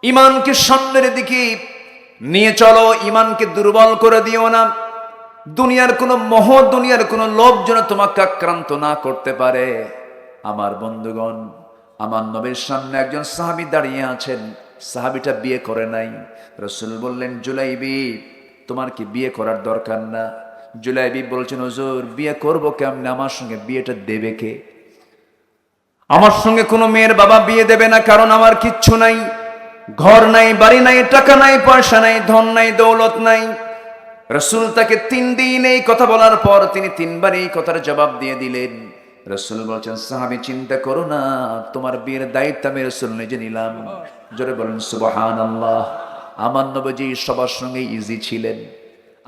ইমানকে সামনের দিকে নিয়ে চলো। ইমানকে দুর্বল করে দিও না। দুনিয়ার কোনো মোহ, দুনিয়ার কোনো লোভ যেন তোমাকে আক্রান্ত না করতে পারে। আমার বন্ধুগণ, আমার নবীর সামনে একজন সাহাবী দাঁড়িয়ে আছেন। সাহাবীটা বিয়ে করে নাই। রাসূল বললেন, জুলাইবি, তোমার কি বিয়ে করার দরকার না? জুলাইবি বলছেন, হুজুর বিয়ে করব কেমনে? আমার সঙ্গে বিয়েটা দেবে কে? আমার সঙ্গে কোনো মেয়ের বাবা বিয়ে দেবে না, কারণ আমার কিচ্ছু নাই, ঘর নাই, বাড়ি নাই, টাকা নাই, পয়সা নাই, ধন নাই, দৌলত নাই। রাসূল তাকে 3 দিন এই কথা বলার পর তিনি 3 বার এই কথার জবাব দিয়ে দিলেন। রাসূল বলছেন, সাহাবী চিন্তা করো না, তোমার বিয়ের দায়িত্ব আমি রাসূল নিজে নিলাম। জোরে বলেন সুবহানাল্লাহ। আমার নবীজি সবার সঙ্গে ইজি ছিলেন।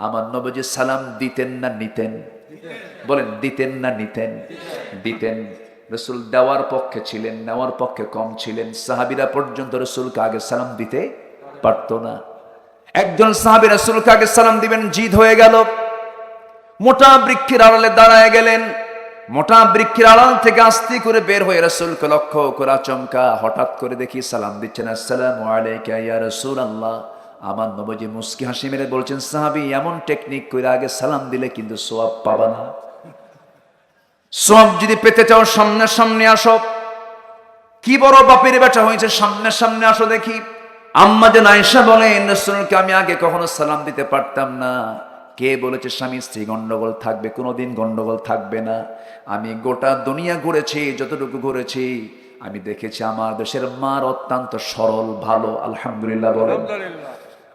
আমার নবীজি সালাম দিতেন না নিতেন? বলেন, দিতেন না নিতেন? দিতেন। রাসূল দেওয়ার পক্ষে ছিলেন, নেওয়ার পক্ষে কম ছিলেন। সাহাবীরা পর্যন্ত রাসূলকে আগে সালাম দিতে পারতো না। একজন সাহাবী রাসূলকে আগে সালাম দিবেন, জিদ হয়ে গেল, মোটা বৃক্ষের আড়ালে দাঁড়ায় গেলেন। মোটা বৃক্ষের আড়াল থেকে আস্তে করে বের হয়ে রাসূলকে লক্ষ্য করে আচমকা হঠাৎ করে দেখি সালাম দিচ্ছেন, আসসালামু আলাইকা ইয়া রাসূলুল্লাহ। আমার নবীজি মুস্কি হাসি মেরে বলছেন, সাহাবী এমন টেকনিক করে আগে সালাম দিলে কিন্তু সওয়াব পাবা না। সওয়াব যদি পেতে চাও সামনে সামনে আসো। কি বড় বাপের বেটা হয়েছে, সামনে সামনে আসো দেখি। আম্মা জান আয়েশা বলেন, রাসূলকে আমি আগে কখনো সালাম দিতে পারতাম না। কে বলেছে স্বামী স্ত্রী গন্ডগোল থাকবে? কোনোদিন গন্ডগোল থাকবে না। আমি গোটা দুনিয়া ঘুরেছি, যতটুকু ঘুরেছি আমি দেখেছি আমার দেশের মার অত্যন্ত সরল, ভালো, আলহামদুলিল্লাহ বলেন।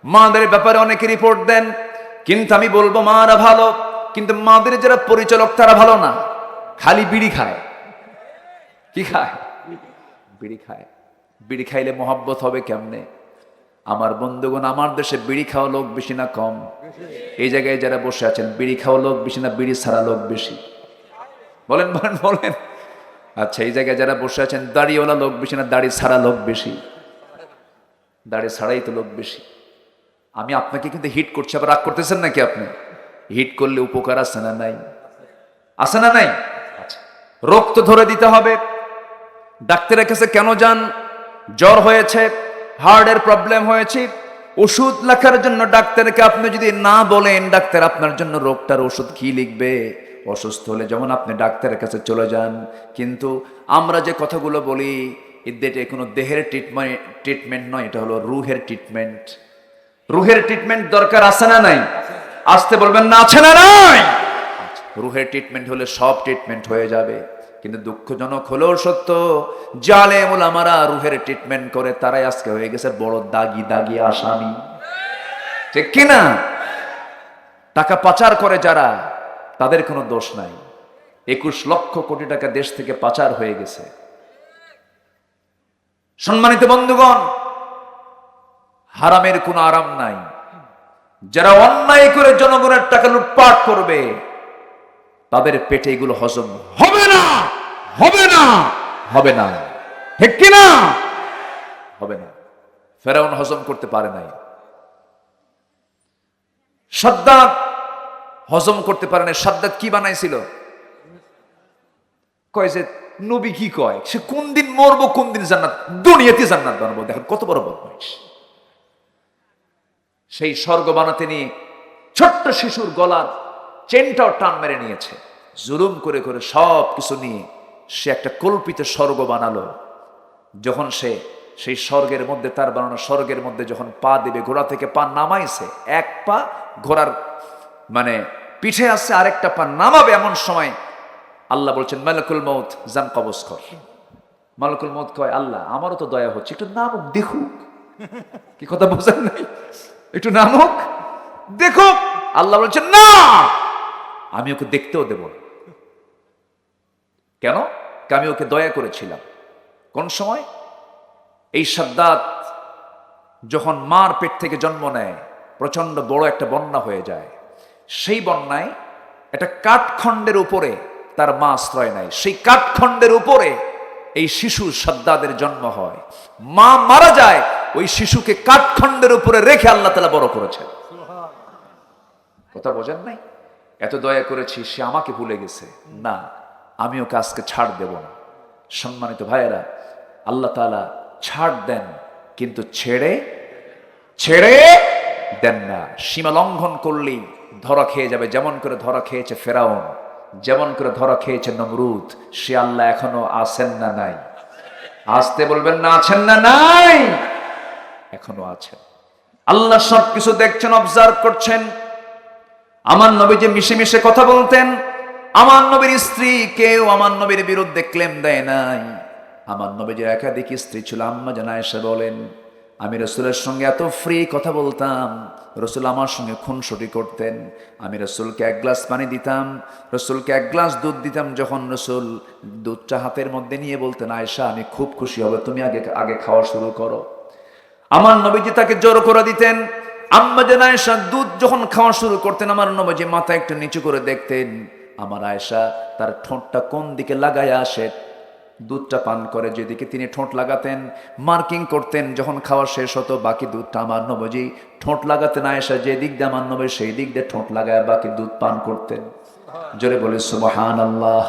মাদের ব্যাপারে অনেকে রিপোর্ট দেন, কিন্তু আমি বলবো মারা ভালো, কিন্তু মাদের যারা পরিচালক তারা ভালো না, খালি বিড়ি খায়। কি খায়? বিড়ি খায়। বিড়ি খাইলে মহব্বত হবে কেমনে? আমার বন্ধুগণ, আমার দেশে বিড়ি খাওয়া লোক বেশি না কম? এই জায়গায় যারা বসে আছেন, বিড়ি খাওয়া লোক বেশি না বিড়ি ছাড়া লোক বেশি? বলেন বলেন বলেন। আচ্ছা, এই জায়গায় যারা বসে আছেন, দাড়িওয়ালা লোক বেশি না দাড়ি ছাড়া লোক বেশি? দাড়ি ছাড়াই তো লোক বেশি। আমি আপনাকে কিন্তু হিট করছি, আবার রাগ করতেছেন নাকি আপনি? হিট করলে উপকার আছে না নাই? আছে না নাই? আচ্ছা, রোগ তো ধরে দিতে হবে। ডাক্তারের কাছে কেন যান? জ্বর হয়েছে, হার্টের প্রবলেম হয়েছে, ওষুধ লেখার জন্য ডাক্তারকে আপনি যদি না বলেন, ডাক্তার আপনার জন্য রোগটার ওষুধ কি লিখবে? অসুস্থ হলে যেমন আপনি ডাক্তারের কাছে চলে যান। কিন্তু আমরা যে কথাগুলো বলি, এটা কোনো দেহের ট্রিটমেন্ট নয়, এটা হলো রুহের ট্রিটমেন্ট। রুহের ট্রিটমেন্ট দরকার আছে না নাই? আসতে বলবেন না, আছে না নাই? রুহের ট্রিটমেন্ট হলে সব ট্রিটমেন্ট হয়ে যাবে। কিন্তু দুঃখজনক হলেও সত্য, জালেম উলামারা রুহের ট্রিটমেন্ট করে তারাই আজকে হয়ে গেছে বড় দাগি দাগি আসামি। ঠিক কিনা? টাকা পাচার করে যারা, তাদের কোনো দোষ নাই। 21 লক্ষ কোটি টাকা দেশ থেকে পাচার হয়ে গেছে। সম্মানিত বন্ধুগণ, হারামের কোনো আরাম নাই। যারা অন্যায় করে জনগণের টাকা লুটপাট করবে, তাদের পেটে এগুলো হজম হবে না, হবে না, হবে না। ঠিক কিনা? হবে না। ফেরাউন হজম করতে পারে নাই, সাদ্দাত হজম করতে পারে নাই। সাদ্দাত কি বানাইছিল? কয় যে নবী কি কয়, সে কোন দিন মরবো, কোন দিন জান্নাত, দুনিয়াতে জান্নাত বানাবো। দেখেন কত বড় বদমাইশ। সেই স্বর্গ বানাতে নিয়ে ছোট্ট শিশুর গলার চেনটাও টান মেরে নিয়েছে। জুলুম করে করে সব কিছু নিয়ে সে একটা কল্পিত স্বর্গ বানালো। যখন সে সেই স্বর্গের মধ্যে, তার বানানো স্বর্গের মধ্যে যখন পা দিবে, ঘোড়া থেকে পা নামাইছে, এক পা ঘোড়ার মানে পিঠে আছে, আরেকটা পা নামাবে, এমন সময় আল্লাহ বলছেন, মালাকুল মউত জান কবজ কর। মালাকুল মউত কয়, আল্লাহ আমারও তো দয়া হচ্ছে, একটু নামুক দেখুক। কি কথা বোঝেন নাই? একটু নামুক দেখুক। আল্লাহ বলছেন, না, আমি ওকে দেখতেও দেব না। কেন? আমি ওকে দয়া করেছিলাম। কোন সময়? এই সাদ্দাত যখন মার পেট থেকে জন্ম নেয়, প্রচন্ড বড় একটা বন্যা হয়ে যায়। সেই বন্যায় একটা কাঠখণ্ডের উপরে তার মা আশ্রয় নেয়। সেই কাঠখণ্ডের উপরে এই শিশু সাদ্দাদের জন্ম হয়। মা মারা যায়, ওই শিশুকে কাঠখণ্ডের উপরে রেখে আল্লাহ তাআলা বড় করেছেন। কথা বোঝেন নাই? এত দয়া করেছি, সে আমাকে ভুলে গেছে, না, আমি ওকে আজকে ছাড় দেব না। সম্মানিত ভাইয়েরা, আল্লাহ তাআলা ছাড় দেন, কিন্তু ছেড়ে দেন না। সীমা লঙ্ঘন করলেই ধরা খেয়ে যাবে, যেমন করে ধরা খেয়েছে ফেরাউন, যেমন করে ধরা খেয়েছে নমরুদ। সে আল্লাহ এখনো আছেন না নাই? আসতে বলবেন না, আছেন না নাই? এখনো আছেন। আল্লাহ সবকিছু দেখছেন, অবজার্ভ করছেন। আমার নবী যে মিশে মিশে কথা বলতেন, আমার নবীর স্ত্রী কেউ আমার নবীর বিরুদ্ধে ক্লেম দেয় নাই। আমার নবীর একাধিক স্ত্রী ছিল। আম্মা জান আয়েশা বলেন, আমি রসুলের সঙ্গে এত ফ্রি কথা বলতাম, রসুল আমার সঙ্গে খুনসুটি করতেন। আমি রসুলকে এক গ্লাস পানি দিতাম, রসুলকে এক গ্লাস দুধ দিতাম, যখন রসুল দুধটা হাতের মধ্যে নিয়ে বলতেন, আয়েশা আমি খুব খুশি হবে, তুমি আগে খাওয়া শুরু করো। আমার নবীজি তাকে জোর করে দিতেন। আম্মা জান আয়েশা দুধ যখন খাওয়া শুরু করতেন, আমার নবীজি মাথা একটু নিচু করে দেখতেন আমার আয়েশা তার ঠোঁটটা কোন দিকে লাগায়া আসে, দুধটা পান করে যেদিকে তিনি ঠোঁট লাগাতেন, মার্কিং করতেন। যখন খাওয়া শেষ হতো, বাকি দুধটা আমার নবীজি ঠোঁট লাগাতেন, আয়েশা যে দিক দিয়ে আমার নবী সেই দিক দিয়ে ঠোঁট লাগায় বাকি দুধ পান করতেন। জোরে বলে সুবহানাল্লাহ।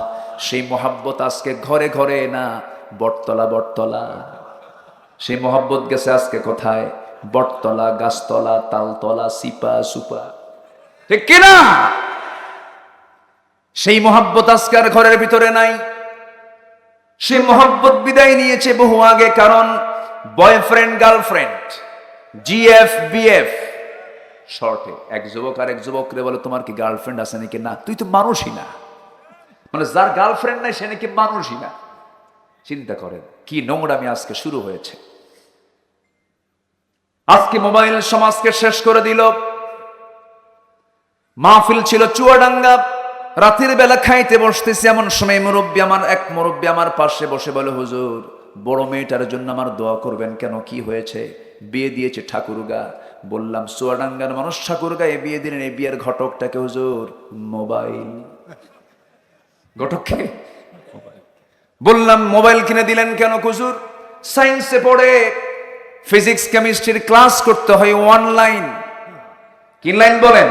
সেই মোহাব্বত আজকে ঘরে ঘরে না, বটতলা বটতলা। সেই মোহাব্বত গেছে আজকে কোথায়? বটতলা, গাছতলা, তালতলা, সিপা সুপা, ঠিক কিনা? সেই মোহাব্বত আজকে আর ঘরের ভিতরে নাই। সেই মোহাব্বত বিদায় নিয়েছে বহু আগে। কারণ বয়ফ্রেন্ড গার্লফ্রেন্ড, জিএফ বিএফ শর্টে। এক যুবক আর এক যুবকরে বলে, তোমার কি গার্লফ্রেন্ড আছে নাকি? না, তুই তো মানুষই না। মানে যার গার্লফ্রেন্ড নাই সে নাকি মানুষই না। চিন্তা করেন কি নোংরামি আজকে শুরু হয়েছে। আজকে মোবাইল সমাজকে শেষ করে দিল। মাহফিল ছিল চুয়াডাঙ্গা, রাতের বেলা খাইতে বসতেছি, এমন সময় এক মুরব্বী আমার পাশে বসে বলে, হুজুর বড় মেয়েটার জন্য আমার দোয়া করবেন। কেন, কি হয়েছে? বিয়ে দিয়েছে ঠাকুরগা। বললাম চুয়াডাঙ্গার মানুষ ঠাকুরগাঁয়ে বিয়ে দিলেন, এই বিয়ের ঘটকটাকে হুজুর মোবাইল। ঘটককে বললাম মোবাইল কিনে দিলেন কেন হুজুর? সায়েন্সে পড়ে ফিজিক্স কেমিস্ট্রির ক্লাস করতে হয় অনলাইন। কি লাইন বলেন?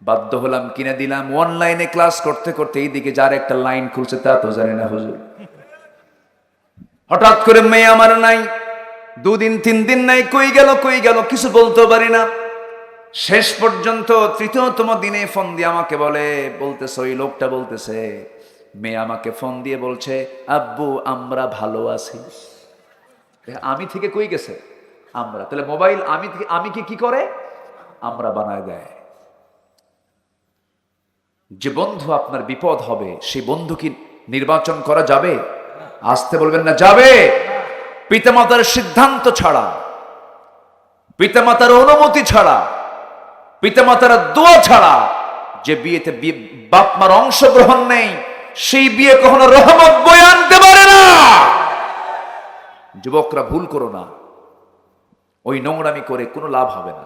বাধ্য হলাম, কিনে দিলাম। অনলাইনে ক্লাস করতে করতে এইদিকে যার একটা লাইন খুলছে তা তো জানি না হুজুর। হঠাৎ করে মেয়ে আমার নাই, 2 দিন 3 দিন নাই, কই গেল কিছু বলতে পারি না। শেষ পর্যন্ত 3তম দিনে ফোন দিয়ে আমাকে বলতেছে, ওই লোকটা বলতেছে, মেয়ে আমাকে ফোন দিয়ে বলছে, আব্বু আমরা ভালো আছি। আমি থেকে কই গেছে আমরা? তাহলে মোবাইল আমি কি করে? আমরা বানায় দেয়। যে বন্ধু আপনার বিপদ হবে, সেই বন্ধু কি নির্বাচন করা যাবে? আসতে বলবেন না, যাবে। পিতামাতার সিদ্ধান্ত ছাড়া, পিতামাতার অনুমতি ছাড়া, পিতামাতার দোয়া ছাড়া যে বিয়েতে বাপ মার অংশগ্রহণ নেই, সেই বিয়ে কখনো রহমত বয়ে আনতে পারে না। যুবকরা ভুল করো না, ওই নোংরামি করে কোনো লাভ হবে না।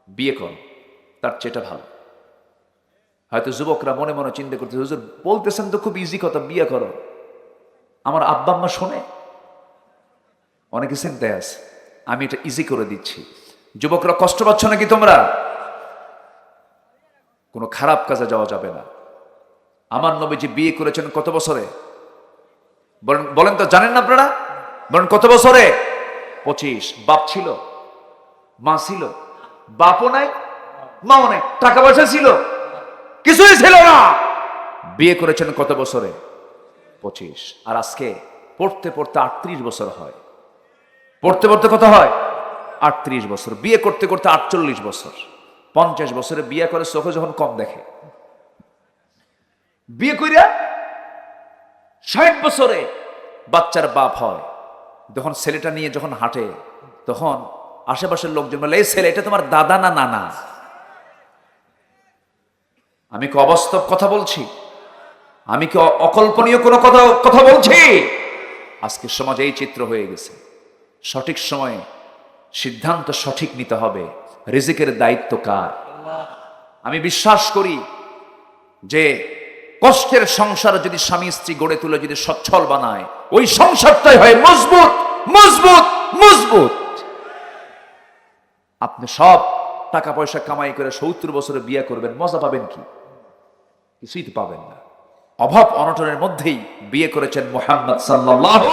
বিয়ে করো, তার চেয়ে ভালো। হয়তো যুবকরা মনে মনে চিন্তা করতে, হুজুর বলতেছেন তো খুব ইজি কথা, বিয়ে করো। আমার আব্বা আম্মা শোনে? অনেকে চিন্তায় আছে, আমি এটা ইজি করে দিচ্ছি। যুবকরা কষ্ট পাচ্ছ নাকি তোমরা? কোনো খারাপ কাজে যাওয়া যাবে না। আমার নবীজি বিয়ে করেছেন কত বছরে? বলেন তো, জানেন না আপনারা? বলেন কত বছরে? 25। বাপ ছিল, মা ছিল? বাপও নাই, মাও নাই। টাকা পয়সা ছিল? কিছুই ছিল না। বিয়ে করেছেন কত বছরে? 25। আর আজকে পড়তে পড়তে 38 বছর হয়। পড়তে পড়তে কত হয়? 38 বছর। বিয়ে করতে করতে 48 বছর। 50 বছরে বিয়ে করে চোখে যখন কম দেখে। বিয়ে কইরা 60 বছরে বাচ্চার বাপ হয়। যখন ছেলেটা নিয়ে যখন হাঁটে, তখন আশেপাশের লোকজন বলে, এই ছেলে এটা তোমার দাদা না নানা? আমি কি অবাস্তব কথা বলছি? আমি কি অকল্পনীয় কোনো কথা বলছি? আজকে সমাজে এই চিত্র হয়ে গেছে। সঠিক সময়ে সিদ্ধান্ত সঠিক নিতে হবে। রিজিকের দায়িত্ব কার? আমি বিশ্বাস করি যে কষ্টের সংসার যদি স্বামী স্ত্রী গড়ে তুলে যদি সচ্ছল বানায়, ওই সংসারটাই হয় মজবুত মজবুত মজবুত। আপনি সব টাকা পয়সা কামাই করে 70 বছরে বিয়ে করবেন, মজা পাবেন কি? কিছুই তো পাবেন না। অভাব অনটনের মধ্যেই বিয়ে করেছেন মুহাম্মদ সাল্লাল্লাহু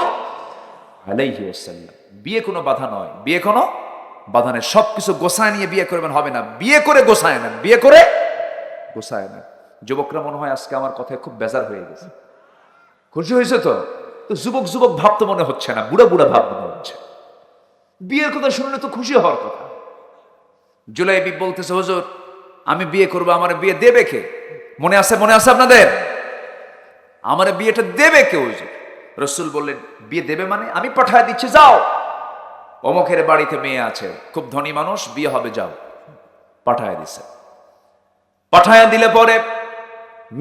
আলাইহি ওয়াসাল্লাম। বিয়ে কোনো বাধা নয়, বিয়ে কোনো বাঁধানে সবকিছু গোছায় নিয়ে বিয়ে করবেন হবে না, বিয়ে করে গোছায় নেন, বিয়ে করে গোছায় নেন। যুবকরা মনে হয় আজকে আমার কথায় খুব বেজার হয়ে গেছে, খুশি হয়েছে তো? তো যুবক যুবক ভাব তো মনে হচ্ছে না, বুড়া বুড়া ভাব মনে হচ্ছে। বিয়ের কথা শুনলে তো খুশি হওয়ার কথা। জুলাইবি বলতেছে, হুজুর আমি বিয়ে করবো, আমার বিয়ে দেবে কে? মনে আছে আপনাদের? আমার বিয়েটা দেবে কে হুজুর? রাসূল বললেন, বিয়ে দেবে মানে আমি পাঠায় দিচ্ছি, যাও অমুকের বাড়িতে মেয়ে আছে, খুব ধনী মানুষ, বিয়ে হবে, যাও। পাঠায় দিছে। পাঠায় দিলে পরে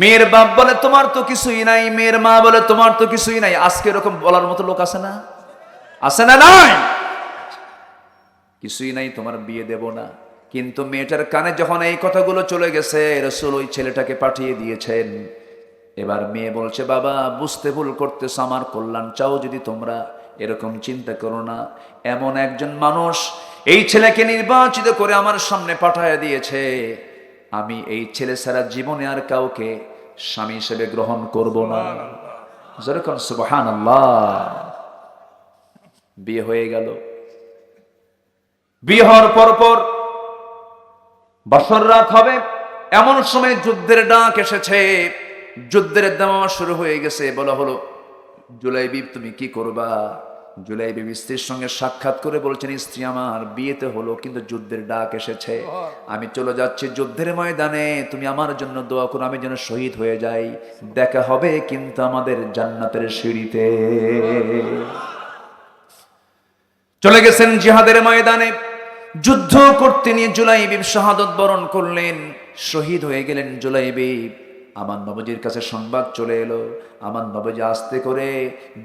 মেয়ের বাপ বলে তোমার তো কিছুই নাই, মেয়ের মা বলে তোমার তো কিছুই নাই। আজকে এরকম বলার মতো লোক আছে না? আছে না? নাই, কিছুই নাই, তোমার বিয়ে দেব না। কিন্তু মেয়েটার কানে যখন এই কথাগুলো চলে গেছে, রাসূল ওই ছেলেটাকে পাঠিয়ে দিয়েছেন। এবার মেয়ে বলছে, বাবা বুঝতে ভুল করতেছ, আমার কল্যাণ চাও যদি তোমরা, এরকম চিন্তা করো না। এমন একজন মানুষ এই ছেলেকে নির্বাচিত করে আমার সামনে পাঠায় দিয়েছে, আমি এই ছেলে ছাড়া জীবনে আর কাউকে স্বামী হিসেবে গ্রহণ করব না। যেরকম সুবহানাল্লাহ। বিয়ে হয়ে গেল। বিয়ে হওয়ার পর বাসর রাত হবে, এমন সময় যুদ্ধের ডাক এসেছে, যুদ্ধের দামামা শুরু হয়ে গেছে। বলা হলো, জুলাইবি তুমি কি করবা? জুলাইবি স্ত্রীর সঙ্গে সাক্ষাৎ করে বলছেন, স্ত্রী আমার বিয়েতে হলো কিন্তু যুদ্ধের ডাক এসেছে, আমি চলে যাচ্ছি যুদ্ধের ময়দানে, তুমি আমার জন্য দোয়া করো, আমি যেন শহীদ হয়ে যাই। দেখা হবে কিন্তু আমাদের জান্নাতের সিঁড়িতে। চলে গেছেন জিহাদের ময়দানে, যুদ্ধ করতে নিয়ে জুলাইবি শাহাদত বরণ করলেন, শহীদ হয়ে গেলেন জুলাইবি। আমার নবীজির কাছে সংবাদ চলে এলো। আমার নবীজি আস্তে করে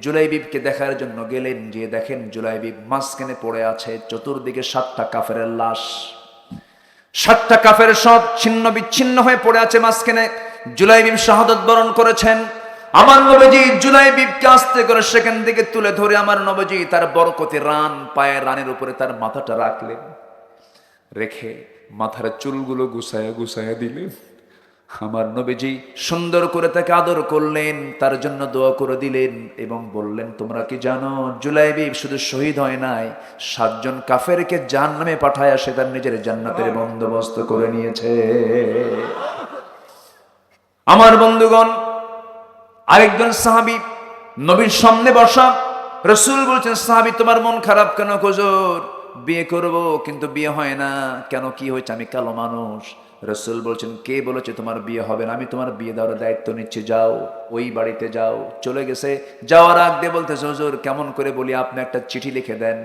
জুলাইবিবকে দেখার জন্য গেলেন, যে দেখেন জুলাইবিব মাঝখানে পড়ে আছে, চতুর্দিকে 7টা কাফেরের লাশ, 7টা কাফের সব ছিন্ন বিচ্ছিন্ন হয়ে পড়ে আছে মাঝখানে। জুলাইবিব শাহাদত বরণ করেছেন। আমার নবীজি জুলাইবিবকে আস্তে করে সেখান থেকে তুলে ধরে আমার নবীজি তার বরকতি রান, পায়ের রানের উপরে তার মাথাটা রাখলেন, রেখে মাথার চুলগুলো গুছায়া দিলেন। আমার নবীজি সুন্দর করে তাকে আদর করলেন, তার জন্য দোয়া করে দিলেন এবং বললেন, তোমরা কি জানো জুলাইবি শুধু শহীদ হয় নাই, 7 জন কাফেরকে জাহান্নামে পাঠায় সে তার নিজের জান্নাতের বন্দোবস্ত করে নিয়েছে। আমার বন্ধুগণ, আরেকজন সাহাবী নবীর সামনে বসা, রাসূল বলছেন, সাহাবী তোমার মন খারাপ কেন? হুজুর বিয়ে করব কিন্তু বিয়ে হয় না কেন, কি হয়েছে? আমি কালো মানুষ। রাসূল বলছেন, কে বলেছে তোমার বিয়ে হবে না? আমি তোমার বিয়ে দেওয়ার দায়িত্ব নিচ্ছি, যাও ওই বাড়িতে যাও। চলে গেছে। যাওয়ার আগ দিয়ে বলতেছে, হুজুর কেমন করে বলি, আপনি একটা চিঠি লিখে দেন।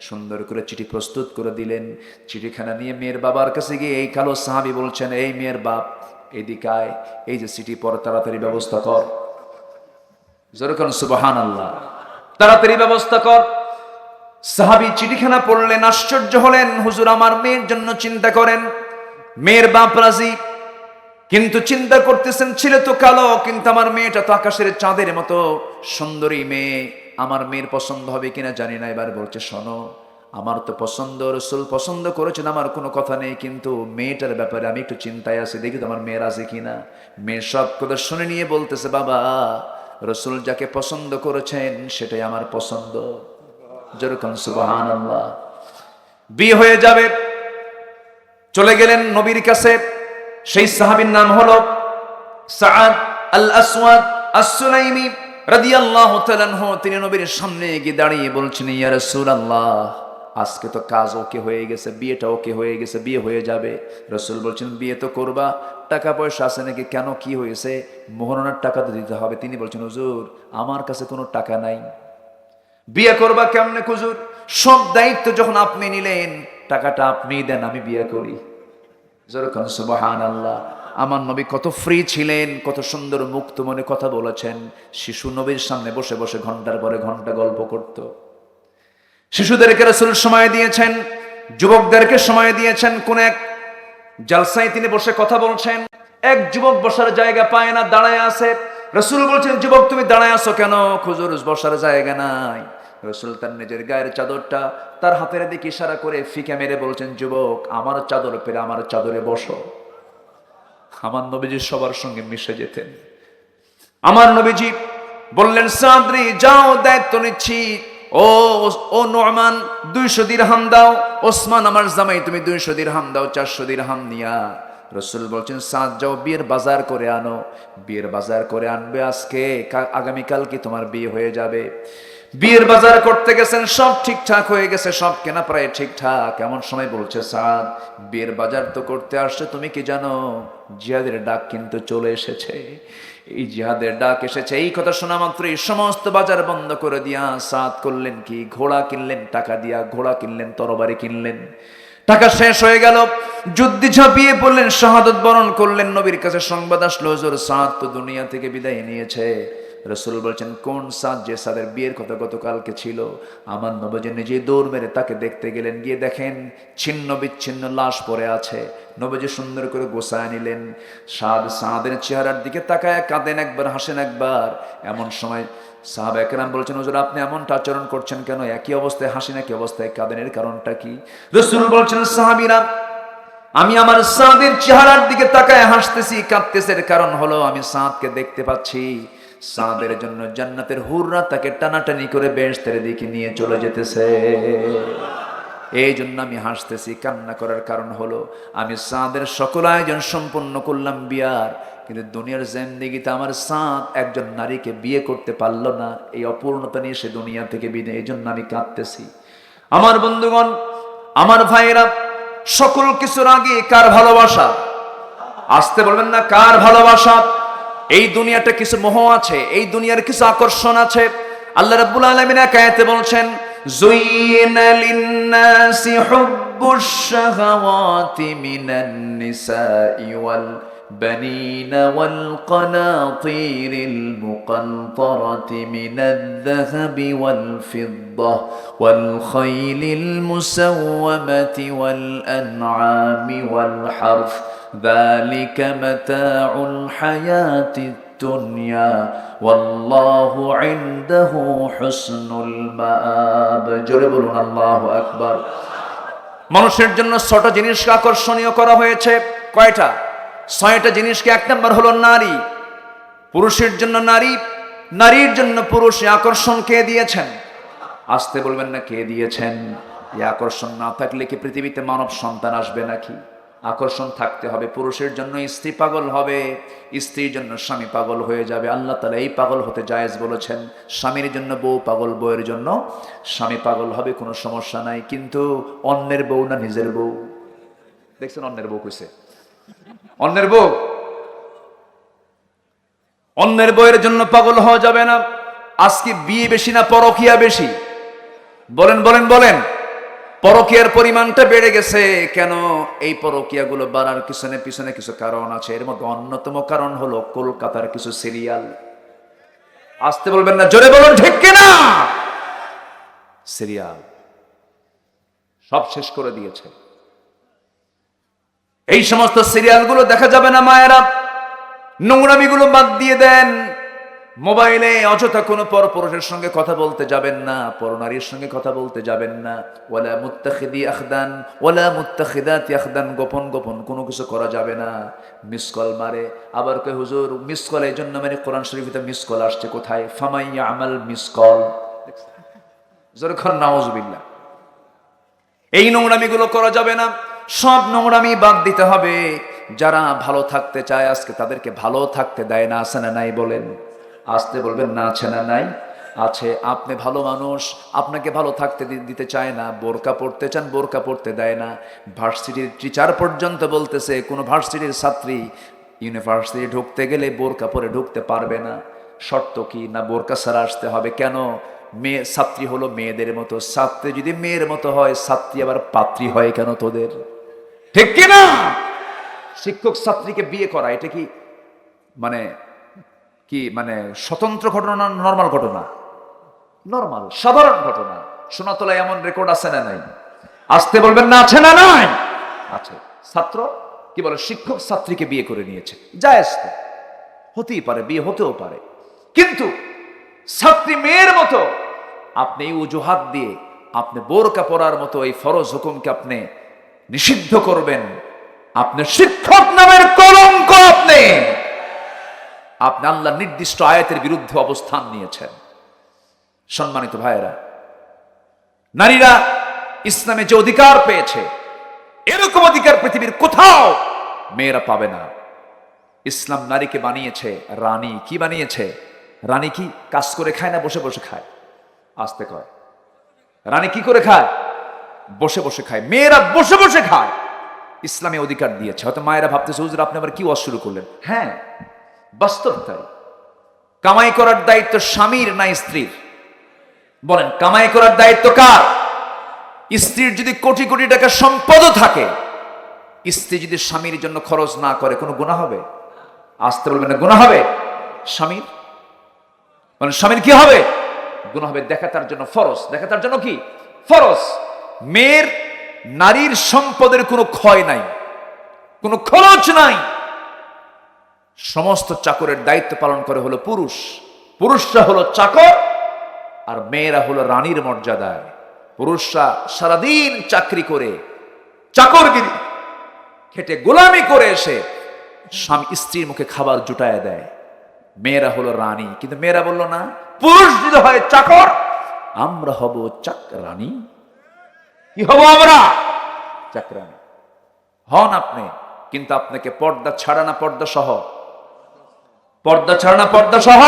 সুন্দর করে চিঠি প্রস্তুত করে দিলেন। চিঠিখানা নিয়ে মেয়ের বাবার কাছে গিয়ে এই কালো সাহাবী বলছেন, এই মেয়ের বাপ এদিকে আয়, এই যে চিঠি পড়, তাড়াতাড়ি ব্যবস্থা কর। যেরকম সুবহানাল্লাহ, তাড়াতাড়ি ব্যবস্থা কর। সাহাবী চিঠিখানা পড়লেন, আশ্চর্য হলেন, হুজুর আমার মেয়ের জন্য চিন্তা করেন। মেয়ের বাপ রাজি, কিন্তু চিন্তা করতেছেন ছেলে তো কালো, কিন্তু আমার মেয়েটা তো আকাশের চাঁদের মতো সুন্দরী মেয়ে, আমার মেয়ের পছন্দ হবে কিনা জানি না। এবার বলছে, শোনো আমার তো পছন্দ, রাসূল পছন্দ করেছেন, আমার কোনো কথা নেই, কিন্তু মেয়েটার ব্যাপারে আমি একটু চিন্তায় আছি, দেখি তো আমার মেয়ের আছে কিনা। মেয়ের সব কথা শুনে নিয়ে বলতেছে, বাবা রাসূল যাকে পছন্দ করেছেন সেটাই আমার পছন্দ। যেরকম সুবহানাল্লাহ। বিয়ে হয়ে যাবে। চলে গেলেন নবীর কাছে। সেই সাহাবীর নাম হলো সাআদ আল আসওয়াদ আস-সুলাইমি রাদিয়াল্লাহু তাআলা আনহু। তিনি নবীর সামনে গিয়ে দাঁড়িয়ে বলছেন, ইয়া রাসূলুল্লাহ আজকে তো কাজ ওকে হয়ে গেছে, বিয়েটা ওকে হয়ে গেছে, বিয়ে হয়ে যাবে। রাসূল বলছেন, বিয়ে তো করবা, টাকা পয়সা আছে নাকি? কেন কি হয়েছে? মোহরানার টাকা তো দিতে হবে। তিনি বলছেন, হুজুর আমার কাছে কোনো টাকা নাই। বিয়ে করবা কেমনে হুজুর? সব দায়িত্ব যখন আপনি নিলেন, টাকাটা আপনিই দেন, আমি বিয়ে করি। যেরকম সুবহানাল্লাহ। আমার নবী কত ফ্রি ছিলেন, কত সুন্দর মুক্ত মনে কথা বলেছেন। শিশু নবীর সামনে বসে বসে ঘন্টার পরে ঘন্টা গল্প করত। শিশুদেরকে রাসূল সময় দিয়েছেন, যুবকদেরকে সময় দিয়েছেন। কোন এক জালসায় তিনি বসে কথা বলছেন, এক যুবক বসার জায়গা পায় না, দাঁড়ায় আছে। রাসূল বলছেন, যুবক তুমি দাঁড়ায় আছো কেন? হুজুর বসার জায়গা নাই। রাসূল তার নিজের গায়ের চাদরটা তার হাতের দিকে ইশারা করে ফিকে মেরে বলছেন, যুবক আমার চাদর পেরে আমার চাদরে বসো। আমার নবীজি সবার সঙ্গে মিশে যেতেন। আমার নবীজি বললেন, সাদরি যাও দায়িত্ব নিচ্ছি, ও ও নোমান 200 দিরহাম দাও, ওসমান আমার জামাই তুমি 200 দিরহাম দাও, 400 দিরহাম নিয়া রাসূল বলছেন সাদ যাও বিয়ের বাজার করে আনো। বিয়ের বাজার করে আনবে আজকে, আগামীকাল কি তোমার বিয়ে হয়ে যাবে। বিয়ের বাজার করতে গেছেন, সব ঠিকঠাক হয়ে গেছে, সব কেনা প্রায় ঠিকঠাক। এমন সময় বলছে সাদ বিয়ের বাজার তো করতে আসছে, তুমি কি জানো জিহাদের ডাক কিন্তু চলে এসেছে। এই জিহাদের ডাক এসেছে, এই কথা শোনা মাত্র এই সমস্ত বাজার বন্ধ করে দিয়া সাদ করলেন কি, ঘোড়া কিনলেন টাকা দিয়া, ঘোড়া কিনলেন, তরবারি কিনলেন। টাকা শেষ হয়ে গেল, যুদ্ধে ঝাঁপিয়ে পড়লেন, শাহাদত বরণ করলেন। নবীর কাছে সংবাদ আসলো হুজুর সাদ তো দুনিয়া থেকে বিদায় নিয়েছে। রাসূল বলছেন কোন সাদ? যে সাদের বিয়ের কথা গতকালকে ছিল। আমার নবী নিজে দৌড় মেরে তাকে দেখতে গেলেন, গিয়ে দেখেন ছিন্ন বিচ্ছিন্ন লাশ পড়ে আছে। নবীজি সুন্দর করে গোছায় নিলেন। সাদের চেহারার দিকে তাকায় কাঁদেন একবার, হাসেন একবার। এমন সময় সাহাবা একরাম বলছেন হুজুর আপনি এমনটা আচরণ করছেন কেন? একই অবস্থায় হাসেন, একই অবস্থায় কাঁদেন, এর কারণটা কি? রাসূল বলছেন সাহাবীরা আমি আমার সাদের চেহারার দিকে তাকায় হাসতেছি, কাঁদতেছি, এর কারণ হলো আমি সাদকে দেখতে পাচ্ছি। সাদের জন্য জান্নাতের হুররা তাকে টানাটানি করে বেহেশতের দিকে নিয়ে চলে যেতেছে। এই জন্য আমি হাসতেছি। কান্না করার কারণ হলো আমি সাদের সকল আয়োজন সম্পন্ন করলাম বিয়ার, কিন্তু দুনিয়ার জিন্দেগিতে আমার সাদ একজন নারীকে বিয়ে করতে পারলো না। এই অপূর্ণতা নিয়ে সে দুনিয়া থেকে বিদায়, এই জন্য আমি কাঁদতেছি। আমার বন্ধুগণ, আমার ভাইয়েরা, সকল কিছুর আগে কার ভালোবাসা? আসতে বলবেন না, কার ভালোবাসা? এই দুনিয়াটা কিছু মোহ আছে, এই দুনিয়ার কিছু আকর্ষণ আছে। আল্লাহ রাব্বুল আলামিন এক আয়াতে বলছেন যুইনা লিন-নাসি হুব্বুশ শাহাওয়াতি মিনান নিসাই ওয়াল বানিনা ওয়াল কানাতিরিল মুকানতারাতি মিনাদ-যাহাবি ওয়াল ফিদ্দাহ ওয়াল খাইলিল মুসাওওয়ামাতি ওয়াল আন'আমি ওয়াল হারফ ذلك متاع الحياة الدنيا والله عنده حسن المآب জোরে বলুন আল্লাহু আকবার। মানুষের জন্য 6টা জিনিসকে আকর্ষণীয় করা হয়েছে। কয়টা? 6টা জিনিসকে। 1 নাম্বার হলো নারী। পুরুষের জন্য নারী, নারীর জন্য পুরুষ। আকর্ষণ কে দিয়েছেন? আসতে বলবেন না, কে দিয়েছেন? এই আকর্ষণ না থাকলে কি পৃথিবীতে মানব সন্তান আসবে নাকি? আকর্ষণ থাকতে হবে। পুরুষের জন্য স্ত্রী পাগল হবে, স্ত্রীর জন্য স্বামী পাগল হয়ে যাবে। আল্লাহ তাআলা এই পাগল হতে জায়েজ বলেছেন। স্বামীর জন্য বউ পাগল, বউয়ের জন্য স্বামী পাগল হবে, কোনো সমস্যা নাই। কিন্তু অন্যের বউ না নিজের বউ? দেখছেন অন্যের বউ কইছে, অন্যের বউ, অন্যের বউয়ের জন্য পাগল হওয়া যাবে না। আজকে বিয়ে বেশি না পরকীয়া বেশি? বলেন বলেন বলেন। পরকীয়ার পরিমাণটা বেড়ে গেছে কেন? এই পরকীয়াগুলো বাড়ার পিছনে কিছু কারণ আছে। এর মধ্যে অন্যতম কারণ হলো কলকাতার কিছু সিরিয়াল। আসতে বলবেন না, জোরে বলুন ঠিক কিনা? সিরিয়াল সব শেষ করে দিয়েছে। এই সমস্ত সিরিয়ালগুলো দেখা যাবে না মায়েরা। নোংরামিগুলো বাদ দিয়ে দেন। মোবাইলে অযথা কোনো পরপুরুষের সঙ্গে কথা বলতে যাবেন না, পরনারীর সঙ্গে কথা বলতে যাবেন না। ওয়ালা মুত্তাখিদি আখদান ওয়ালা মুত্তাখিদাতি আখদান, গোপন গোপন কোনো কিছু করা যাবে না। মিস কল মারে, আবার কয় হুজুর মিস কল এই জন্য মানে কোরআন শরীফে মিস কল আসছে কোথায়? ফামাইয়া আমাল মিস কল, যখন নাউজুবিল্লাহ। এই নোংরামিগুলো করা যাবে না। সব নোংরামি বাদ দিতে হবে। যারা ভালো থাকতে চায় আজকে তাদেরকে ভালো থাকতে দেয় না, আছে না নাই? বলেন, আসতে বলবেন না, আছে না নাই? আছে। আপনি ভালো মানুষ, আপনাকে ভালো থাকতে দিতে চায় না। বোরকা পড়তে চান, বোরকা পড়তে দেয় না। ভার্সিটির টিচার পর্যন্ত বলতেছে কোন ভার্সিটির ছাত্রী ইউনিভার্সিটি ঢুকতে গেলে বোরকা পরে ঢুকতে পারবে না। শর্ত কি? না বোরকা ছাড়া আসতে হবে। কেন? মেয়ে ছাত্রী হলো মেয়েদের মতো। ছাত্রী যদি মেয়ের মতো হয়, ছাত্রী আবার পাত্রী হয় কেন তোদের? ঠিক কিনা? শিক্ষক ছাত্রীকে বিয়ে করা এটা কি মানে স্বতন্ত্র ঘটনা না নরমাল ঘটনা? নরমাল, সাধারণ ঘটনা। সোনাতলায় এমন রেকর্ড আছে না নাই? আসতে বলবেন না, আছে না নাই? আছে। ছাত্র কি বলে, শিক্ষক ছাত্রীকে বিয়ে করে নিয়েছে, জায়েজ তো, হতেই পারে, বিয়ে হতেও পারে। কিন্তু ছাত্রী মেয়ের মতো আপনি এই অজুহাত দিয়ে আপনি বোরকা পরার মতো এই ফরজ হুকুমকে আপনি নিষিদ্ধ করবেন। আপনি শিক্ষক নামের কলঙ্ক। আপনি আল্লাহর নির্দিষ্ট আয়াতের বিরুদ্ধে অবস্থান নিয়েছেন। সম্মানিত ভাইয়েরা, নারীরা ইসলামে যে অধিকার পেয়েছে, এরকম অধিকার পৃথিবীর কোথাও মেয়েরা পাবে না। ইসলাম নারীকে বানিয়েছে রানী। কি বানিয়েছে? রানী কি কাজ করে খায় না বসে বসে খায়? আসতে কয়, রানী কি করে খায়? বসে বসে খায়। মেয়েরা বসে বসে খায়। ইসলামে অধিকার দিয়েছে। হয়তো মায়েরা ভাবতেছে হুজুর আপনি আবার কি ওয়াজ শুরু করলেন। হ্যাঁ, বাস্তব তাই। কামাই করার দায়িত্ব স্বামীর না স্ত্রীর? বলেন, কামাই করার দায়িত্ব কার? স্ত্রীর যদি কোটি কোটি টাকা সম্পদও থাকে, স্ত্রী যদি স্বামীর জন্য খরচ না করে কোনো গুনাহ হবে? আসতে বলবেন না, গুনাহ হবে স্বামীর? বলেন, স্বামীর কি হবে? গুনাহ হবে। দেখা তার জন্য ফরজ। দেখা তার জন্য কি ফরজ। মেয়ের, নারীর সম্পদের কোনো ক্ষয় নাই, কোনো খরচ নাই। সমস্ত চাকরের দায়িত্ব পালন করে হলো পুরুষ। পুরুষরা হলো চাকর, আর মেয়েরা হলো রানীর মর্যাদায়। পুরুষরা সারাদিন চাকরি করে, চাকরগিরি খেটে, গোলামি করে এসে স্বামী স্ত্রীর মুখে খাবার জুটায় দেয়। মেয়েরা হলো রানী। কিন্তু মেয়েরা বলল না, পুরুষ যদি হয় চাকর, আমরা হব চাকরানী। কি হব আমরা? চাকরানী হন আপনি, কিন্তু আপনাকে পর্দা ছাড়া না পর্দা সহ? পর্দা ছাড়া না পর্দা সহ?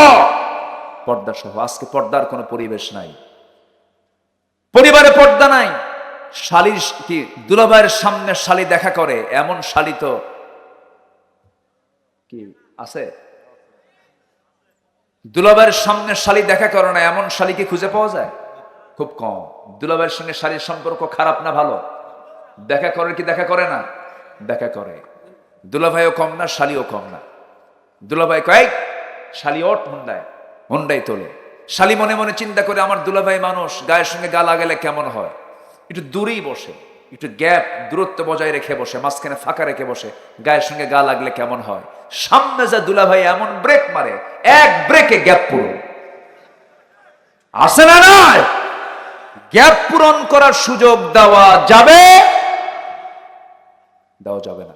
পর্দা সহ। আজকে পর্দার কোনো পরিবেশ নাই, পরিবারে পর্দা নাই। শালীর কি দুলাভাইয়ের সামনে শালী দেখা করে, এমন শালী তো কি আছে? দুলাভাইয়ের সামনে শালী দেখা করে না, এমন শালী কি খুঁজে পাওয়া যায়? খুব কম। দুলাভাইয়ের সঙ্গে শালীর সম্পর্ক খারাপ না ভালো? দেখা করে কি দেখা করে না? দেখা করে। দুলাভাইও কম না, শালীও কম না। দুলাভাই কয় শালী ওঠ, হুন্ডায় তোলে। শালী মনে মনে চিন্তা করে, আমার দুলাভাই মানুষ, গায়ের সঙ্গে গা লাগালে কেমন হয়? একটু দূরেই বসে, একটু গ্যাপ, দূরত্ব বজায় রেখে বসে, মাঝখানে ফাঁকা রেখে বসে, গায়ের সঙ্গে গা লাগলে কেমন হয়? সামনে যা দুলাভাই এমন ব্রেক মারে, এক ব্রেকে গ্যাপ পুরো আসে না? নয়, গ্যাপ পূরণ করার সুযোগ দেওয়া যাবে? দেওয়া যাবে না।